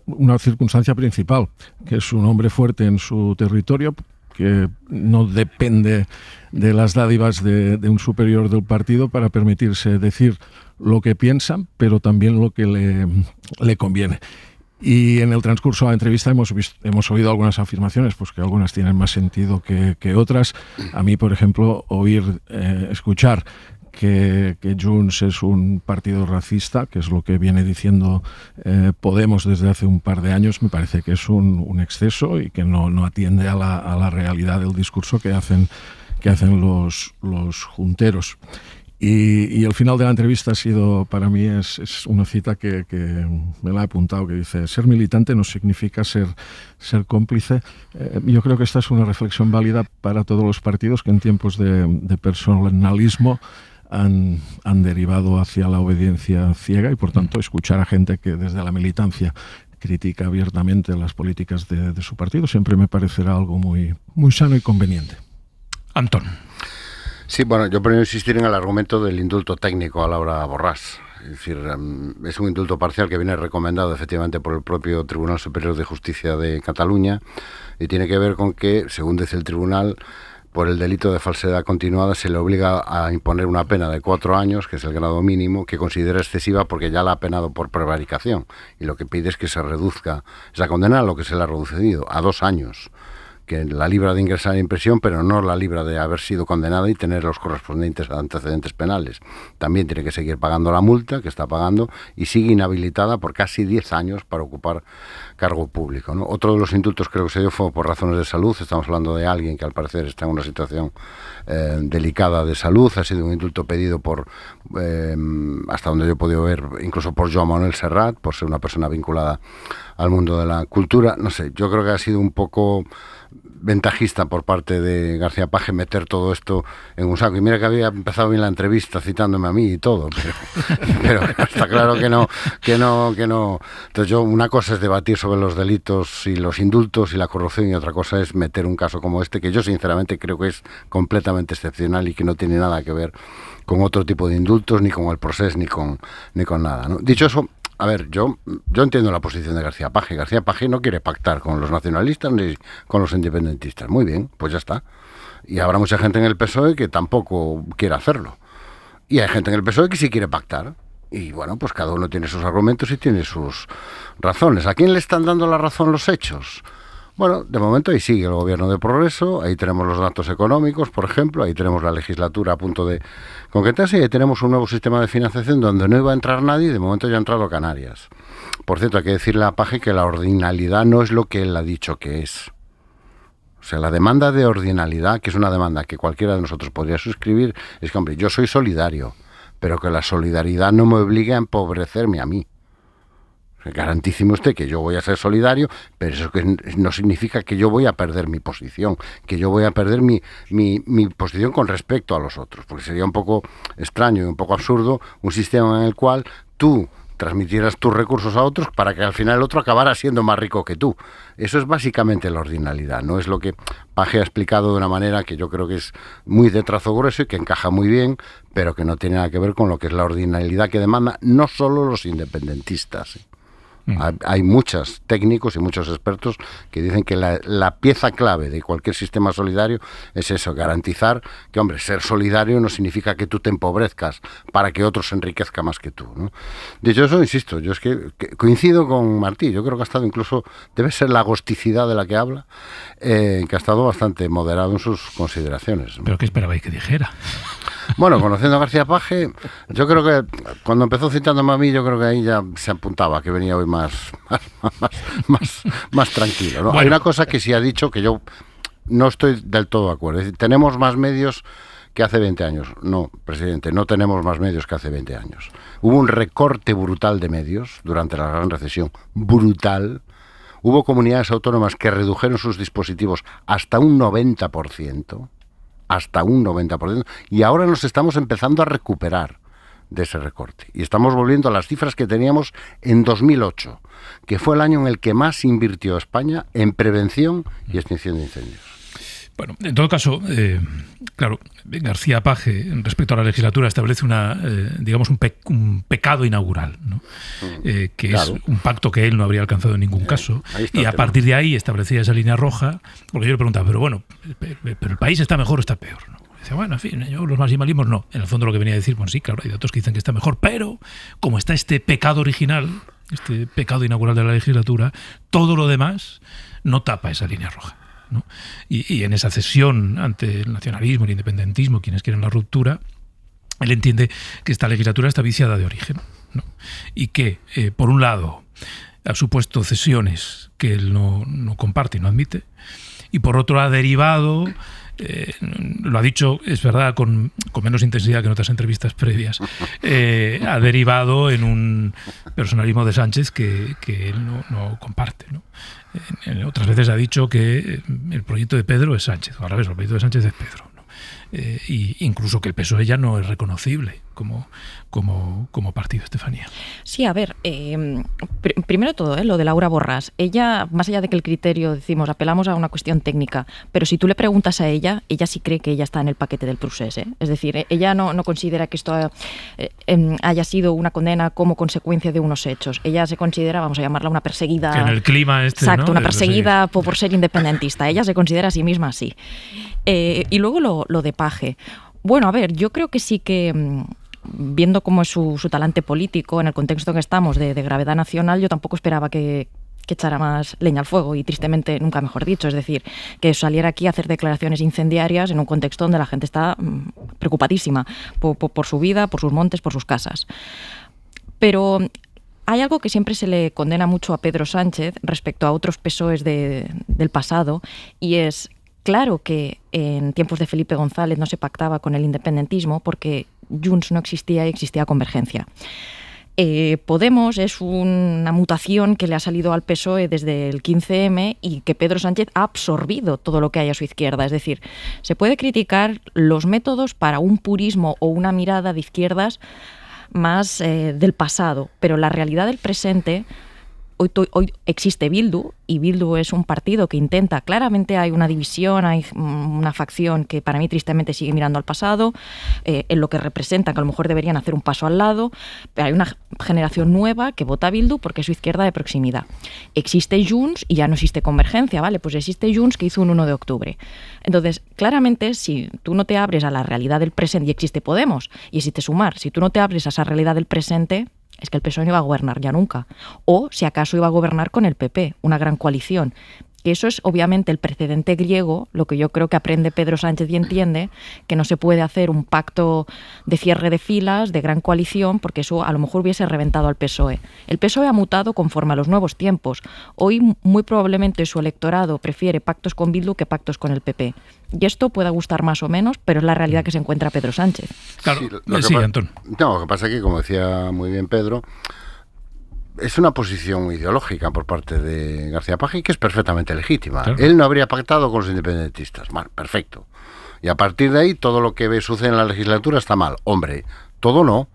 una circunstancia principal, que es un hombre fuerte en su territorio, que no depende de las dádivas de un superior del partido para permitirse decir lo que piensan, pero también lo que le conviene. Y en el transcurso de la entrevista hemos oído algunas afirmaciones, pues que algunas tienen más sentido que otras. A mí, por ejemplo, escuchar que Junts es un partido racista, que es lo que viene diciendo Podemos desde hace un par de años, me parece que es un exceso y que no atiende a la realidad del discurso que hacen los junteros. Y el final de la entrevista ha sido, para mí, es una cita que me la he apuntado, que dice: ser militante no significa ser cómplice. Yo creo que esta es una reflexión válida para todos los partidos que en tiempos de personalismo han derivado hacia la obediencia ciega, y por tanto escuchar a gente que desde la militancia critica abiertamente las políticas de su partido siempre me parecerá algo muy, muy sano y conveniente. Antón. Sí, bueno, yo primero insistir en el argumento del indulto técnico a Laura Borràs. Es decir, es un indulto parcial que viene recomendado efectivamente por el propio Tribunal Superior de Justicia de Cataluña, y tiene que ver con que, según dice el tribunal, por el delito de falsedad continuada se le obliga a imponer una pena de 4 años, que es el grado mínimo, que considera excesiva porque ya la ha penado por prevaricación, y lo que pide es que se reduzca esa condena a lo que se le ha reducido, a 2 años, que la libra de ingresar en prisión, pero no la libra de haber sido condenada y tener los correspondientes antecedentes penales. También tiene que seguir pagando la multa que está pagando, y sigue inhabilitada por casi 10 años para ocupar cargo público, ¿no? Otro de los indultos creo que se dio fue por razones de salud. Estamos hablando de alguien que al parecer está en una situación delicada de salud. Ha sido un indulto pedido por, hasta donde yo he podido ver, incluso por Joan Manuel Serrat, por ser una persona vinculada al mundo de la cultura. No sé, yo creo que ha sido un poco ventajista por parte de García Paje meter todo esto en un saco. Y mira que había empezado bien la entrevista citándome a mí y todo, pero está claro que no. Entonces una cosa es debatir sobre los delitos y los indultos y la corrupción, y otra cosa es meter un caso como este, que yo sinceramente creo que es completamente excepcional y que no tiene nada que ver con otro tipo de indultos, ni con el proceso, ni con nada, ¿no? Dicho eso, a ver, yo entiendo la posición de García Paje. García Paje no quiere pactar con los nacionalistas ni con los independentistas. Muy bien, pues ya está. Y habrá mucha gente en el PSOE que tampoco quiere hacerlo. Y hay gente en el PSOE que sí quiere pactar. Y bueno, pues cada uno tiene sus argumentos y tiene sus razones. ¿A quién le están dando la razón los hechos? Bueno, de momento ahí sigue el gobierno de progreso, ahí tenemos los datos económicos, por ejemplo, ahí tenemos la legislatura a punto de concretarse, y ahí tenemos un nuevo sistema de financiación donde no iba a entrar nadie, y de momento ya ha entrado Canarias. Por cierto, hay que decirle a Paje que la ordinalidad no es lo que él ha dicho que es. O sea, la demanda de ordinalidad, que es una demanda que cualquiera de nosotros podría suscribir, es que, hombre, yo soy solidario, pero que la solidaridad no me obligue a empobrecerme a mí. Garantíceme usted que yo voy a ser solidario, pero eso que no significa que yo voy a perder mi posición, que yo voy a perder mi posición con respecto a los otros, porque sería un poco extraño y un poco absurdo un sistema en el cual tú transmitieras tus recursos a otros para que al final el otro acabara siendo más rico que tú. Eso es básicamente la ordinalidad, no es lo que Paje ha explicado de una manera que yo creo que es muy de trazo grueso y que encaja muy bien, pero que no tiene nada que ver con lo que es la ordinalidad que demanda no solo los independentistas. Hay muchos técnicos y muchos expertos que dicen que la pieza clave de cualquier sistema solidario es eso, garantizar que, hombre, ser solidario no significa que tú te empobrezcas para que otro se enriquezca más que tú, ¿no? Dicho eso, insisto, yo es que coincido con Martí, yo creo que ha estado incluso, debe ser la agosticidad de la que habla, que ha estado bastante moderado en sus consideraciones, ¿no? ¿Pero qué esperabais que dijera? Bueno, conociendo a García Paje, yo creo que cuando empezó citándome a mí, yo creo que ahí ya se apuntaba que venía hoy más tranquilo, ¿no? Bueno, hay una cosa que sí ha dicho que yo no estoy del todo de acuerdo. Es decir, tenemos más medios que hace 20 años. No, presidente, no tenemos más medios que hace 20 años. Hubo un recorte brutal de medios durante la gran recesión. Brutal. Hubo comunidades autónomas que redujeron sus dispositivos hasta un 90%. Hasta un 90%, y ahora nos estamos empezando a recuperar. de ese recorte. Y estamos volviendo a las cifras que teníamos en 2008, que fue el año en el que más invirtió España en prevención y extinción de incendios. Bueno, en todo caso, claro, García Paje, respecto a la legislatura, establece digamos un pecado inaugural, ¿no? Que claro, es un pacto que él no habría alcanzado en ningún caso. Y a partir de ahí establecía esa línea roja, porque yo le preguntaba, pero bueno, ¿pero el país está mejor o está peor? ¿No? Dice, bueno, en fin, yo los maximalismos no. En el fondo lo que venía a decir, bueno, sí, claro, hay datos que dicen que está mejor, pero como está este pecado original, este pecado inaugural de la legislatura, todo lo demás no tapa esa línea roja, ¿no? Y en esa cesión ante el nacionalismo, el independentismo, quienes quieren la ruptura, él entiende que esta legislatura está viciada de origen, ¿no? Y que, por un lado, ha supuesto cesiones que él no comparte y no admite, y por otro ha derivado, lo ha dicho, es verdad, con menos intensidad que en otras entrevistas previas, ha derivado en un personalismo de Sánchez que él no comparte, ¿no? Otras veces ha dicho que el proyecto de Pedro es Sánchez, o al revés, el proyecto de Sánchez es Pedro, ¿no? Y incluso que el PSOE ya no es reconocible como partido, Estefanía. Sí, a ver, primero de todo, lo de Laura Borràs. Ella, más allá de que el criterio, decimos, apelamos a una cuestión técnica, pero si tú le preguntas a ella sí cree que ella está en el paquete del procés, ¿eh? Es decir, ella no considera que esto haya sido una condena como consecuencia de unos hechos. Ella se considera, vamos a llamarla, una perseguida... Que en el clima exacto, ¿no? Una perseguida sí, por ser independentista. Ella se considera a sí misma así. Y luego lo de Paje. Bueno, a ver, yo creo que sí que... viendo cómo es su talante político, en el contexto en que estamos de gravedad nacional, yo tampoco esperaba que echara más leña al fuego, y tristemente nunca mejor dicho, es decir, que saliera aquí a hacer declaraciones incendiarias en un contexto donde la gente está preocupadísima por su vida, por sus montes, por sus casas. Pero hay algo que siempre se le condena mucho a Pedro Sánchez respecto a otros PSOEs del pasado, y es... Claro que en tiempos de Felipe González no se pactaba con el independentismo porque Junts no existía y existía Convergencia. Podemos es una mutación que le ha salido al PSOE desde el 15M y que Pedro Sánchez ha absorbido todo lo que hay a su izquierda. Es decir, se puede criticar los métodos para un purismo o una mirada de izquierdas más del pasado, pero la realidad del presente... Hoy existe Bildu, y Bildu es un partido que intenta, claramente hay una división, hay una facción que para mí tristemente sigue mirando al pasado, en lo que representa, que a lo mejor deberían hacer un paso al lado, pero hay una generación nueva que vota a Bildu porque es su izquierda de proximidad. Existe Junts y ya no existe Convergencia, ¿vale? Pues existe Junts, que hizo un 1 de octubre. Entonces, claramente, si tú no te abres a la realidad del presente, y existe Podemos, y existe Sumar, si tú no te abres a esa realidad del presente... es que el PSOE no iba a gobernar ya nunca. O, si acaso, iba a gobernar con el PP, una gran coalición. Que eso es, obviamente, el precedente griego, lo que yo creo que aprende Pedro Sánchez y entiende, que no se puede hacer un pacto de cierre de filas, de gran coalición, porque eso a lo mejor hubiese reventado al PSOE. El PSOE ha mutado conforme a los nuevos tiempos. Hoy, muy probablemente, su electorado prefiere pactos con Bildu que pactos con el PP. Y esto pueda gustar más o menos, pero es la realidad que se encuentra Pedro Sánchez. Claro, sí, Antón. No, lo que pasa es que, como decía muy bien Pedro, es una posición ideológica por parte de García Paje que es perfectamente legítima. Claro. Él no habría pactado con los independentistas. Bueno, perfecto. Y a partir de ahí, todo lo que sucede en la legislatura está mal. Hombre, todo no.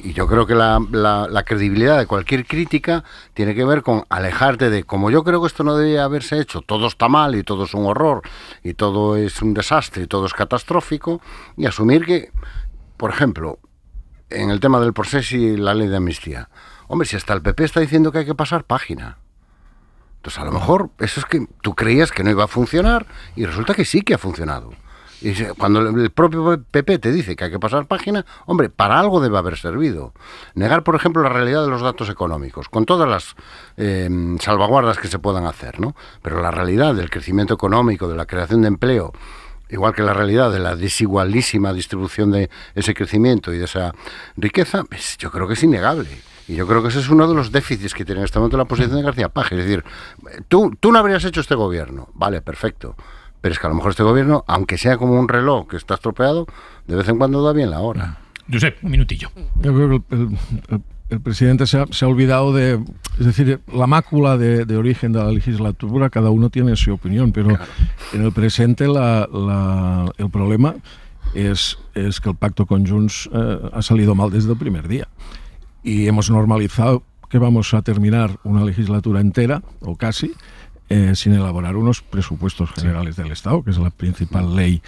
Y yo creo que la credibilidad de cualquier crítica tiene que ver con alejarte de, como yo creo que esto no debía haberse hecho, todo está mal y todo es un horror y todo es un desastre y todo es catastrófico, y asumir que, por ejemplo, en el tema del proceso y la ley de amnistía, hombre, si hasta el PP está diciendo que hay que pasar página, entonces a lo mejor eso es que tú creías que no iba a funcionar y resulta que sí que ha funcionado. Y cuando el propio PP te dice que hay que pasar página, hombre, para algo debe haber servido. Negar, por ejemplo, la realidad de los datos económicos, con todas las salvaguardas que se puedan hacer, ¿no? Pero la realidad del crecimiento económico, de la creación de empleo, igual que la realidad de la desigualísima distribución de ese crecimiento y de esa riqueza, pues yo creo que es innegable. Y yo creo que ese es uno de los déficits que tiene en este momento la posición de García Paje. Es decir, tú no habrías hecho este gobierno, vale, perfecto. Pero es que a lo mejor este gobierno, aunque sea como un reloj que está estropeado, de vez en cuando da bien la hora. Josep, un minutillo. Yo creo que el presidente se ha olvidado de... Es decir, la mácula de origen de la legislatura, cada uno tiene su opinión, pero claro, en el presente el problema es que el pacto con Junts ha salido mal desde el primer día. Y hemos normalizado que vamos a terminar una legislatura entera, o casi, sin elaborar unos presupuestos generales del Estado, que es la principal ley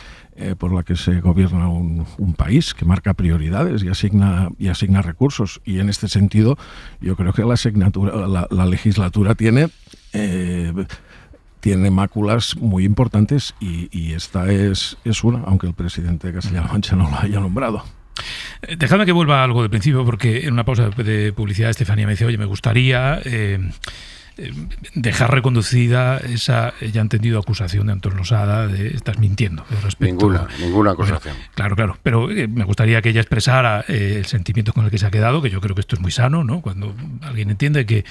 por la que se gobierna un país, que marca prioridades y asigna recursos. Y en este sentido, yo creo que la legislatura tiene máculas muy importantes y esta es una, aunque el presidente de Castilla-La Mancha no lo haya nombrado. Dejadme que vuelva a algo del principio, porque en una pausa de publicidad Estefanía me dice, oye, me gustaría dejar reconducida esa ya entendido acusación de Antón Losada de estás mintiendo respecto. Ninguna acusación. Bueno, claro, pero me gustaría que ella expresara el sentimiento con el que se ha quedado, que yo creo que esto es muy sano, ¿no? Cuando alguien entiende que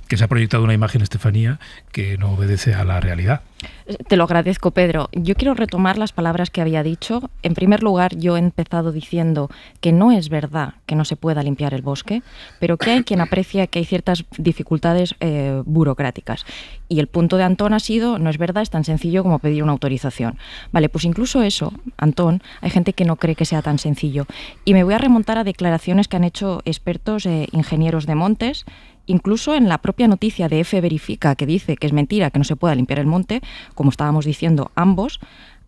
se ha proyectado una imagen, Estefanía, que no obedece a la realidad. Te lo agradezco, Pedro. Yo quiero retomar las palabras que había dicho. En primer lugar, yo he empezado diciendo que no es verdad que no se pueda limpiar el bosque, pero que hay quien aprecia que hay ciertas dificultades burocráticas. Y el punto de Antón ha sido, no es verdad, es tan sencillo como pedir una autorización. Vale, pues incluso eso, Antón, hay gente que no cree que sea tan sencillo. Y me voy a remontar a declaraciones que han hecho expertos ingenieros de montes. Incluso en la propia noticia de F Verifica, que dice que es mentira que no se pueda limpiar el monte, como estábamos diciendo ambos,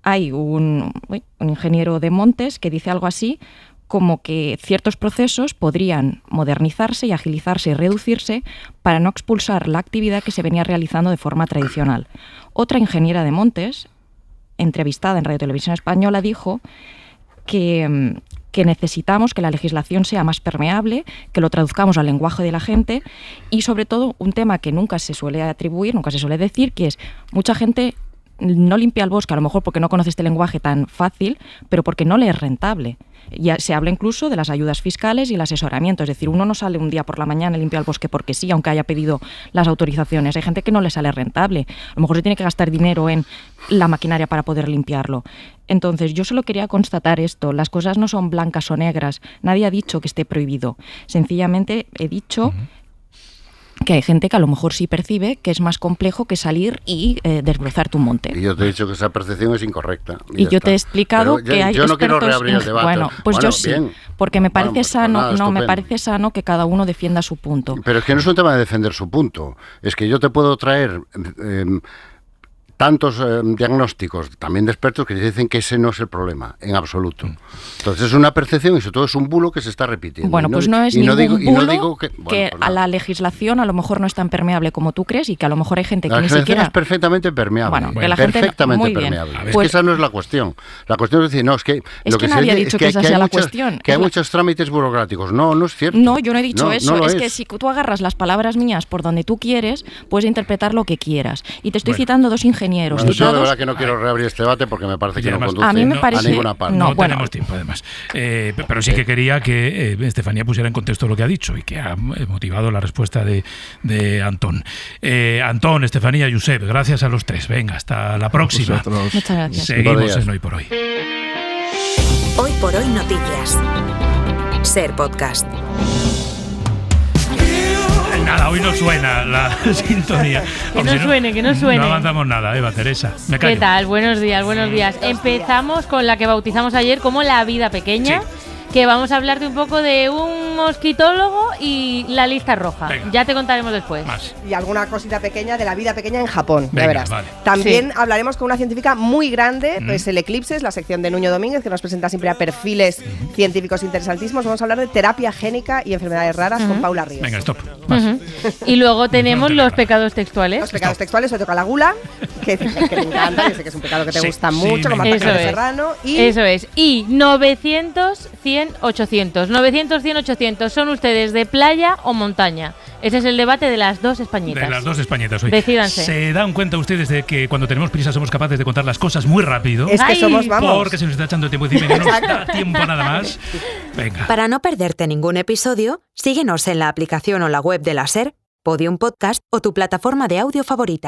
hay un ingeniero de montes que dice algo así como que ciertos procesos podrían modernizarse y agilizarse y reducirse para no expulsar la actividad que se venía realizando de forma tradicional. Otra ingeniera de montes, entrevistada en Radio Televisión Española, dijo que necesitamos que la legislación sea más permeable, que lo traduzcamos al lenguaje de la gente y, sobre todo, un tema que nunca se suele atribuir, nunca se suele decir, que es mucha gente no limpia el bosque, a lo mejor porque no conoce este lenguaje tan fácil, pero porque no le es rentable. Ya se habla incluso de las ayudas fiscales y el asesoramiento, es decir, uno no sale un día por la mañana y limpia el bosque porque sí, aunque haya pedido las autorizaciones. Hay gente que no le sale rentable, a lo mejor se tiene que gastar dinero en la maquinaria para poder limpiarlo. Entonces, yo solo quería constatar esto, las cosas no son blancas o negras, nadie ha dicho que esté prohibido, sencillamente he dicho que hay gente que a lo mejor sí percibe que es más complejo que salir y desbrozar tu monte. Y yo te he dicho que esa percepción es incorrecta. Y yo te he explicado que hay yo no expertos... quiero reabrir el debate. Bueno, yo sí, bien. porque me parece sano, nada, me parece sano que cada uno defienda su punto. Pero es que no es un tema de defender su punto, es que yo te puedo traer tantos diagnósticos, también de expertos, que dicen que ese no es el problema, en absoluto. Entonces es una percepción y sobre todo es un bulo que se está repitiendo. Bueno, pues no es ningún bulo que a la legislación a lo mejor no es tan permeable como tú crees y que a lo mejor hay gente que ni siquiera... es perfectamente permeable. Bueno, que la gente perfectamente permeable. Es que esa no es la cuestión. La cuestión es decir, no, es que... Es que nadie ha dicho que esa sea la cuestión. Que hay muchos trámites burocráticos. No es cierto. No, yo no he dicho eso. No es que si tú agarras las palabras mías por donde tú quieres, puedes interpretar lo que quieras. Y te estoy citando dos ingenieros citados... que no quiero reabrir este debate porque me parece que además, no conduce a mí me parece, a ninguna parte. No tenemos tiempo, además. Pero sí que quería que Estefanía pusiera en contexto lo que ha dicho y que ha motivado la respuesta de Antón. Antón, Estefanía, Josep, gracias a los tres. Venga, hasta la próxima. Muchas gracias. Seguimos en Hoy por Hoy. Hoy por Hoy Noticias. Ser Podcast. Nada, hoy no suena la sintonía. Que no suene. No avanzamos nada, Eva Teresa. Me callo. ¿Qué tal? Buenos días. Empezamos con la que bautizamos ayer como La Vida Pequeña. Sí. Que vamos a hablarte un poco de un mosquitólogo y la lista roja. Venga. Ya te contaremos después. Más. Y alguna cosita pequeña de la vida pequeña en Japón, ya verás. Vale. También hablaremos con una científica muy grande, pues el Eclipses, la sección de Nuño Domínguez, que nos presenta siempre a perfiles científicos interesantísimos. Vamos a hablar de terapia génica y enfermedades raras con Paula Ríos. Venga, stop. Más. Y luego tenemos los pecados textuales. Los pecados textuales, hoy toca la gula, que te encanta, yo sé que es un pecado que te gusta mucho, como Ataque de Serrano. Eso es. Y 900, 100, 800. 900, 100, 800. ¿Son ustedes de playa o montaña? Ese es el debate de las dos españitas. De las dos españitas hoy. Decídanse. ¿Se dan cuenta ustedes de que cuando tenemos prisa somos capaces de contar las cosas muy rápido? Es que somos, vamos. Porque se nos está echando tiempo encima y no nos da tiempo nada más. Venga. Para no perderte ningún episodio, síguenos en la aplicación o la web de la SER, Podium Podcast o tu plataforma de audio favorita.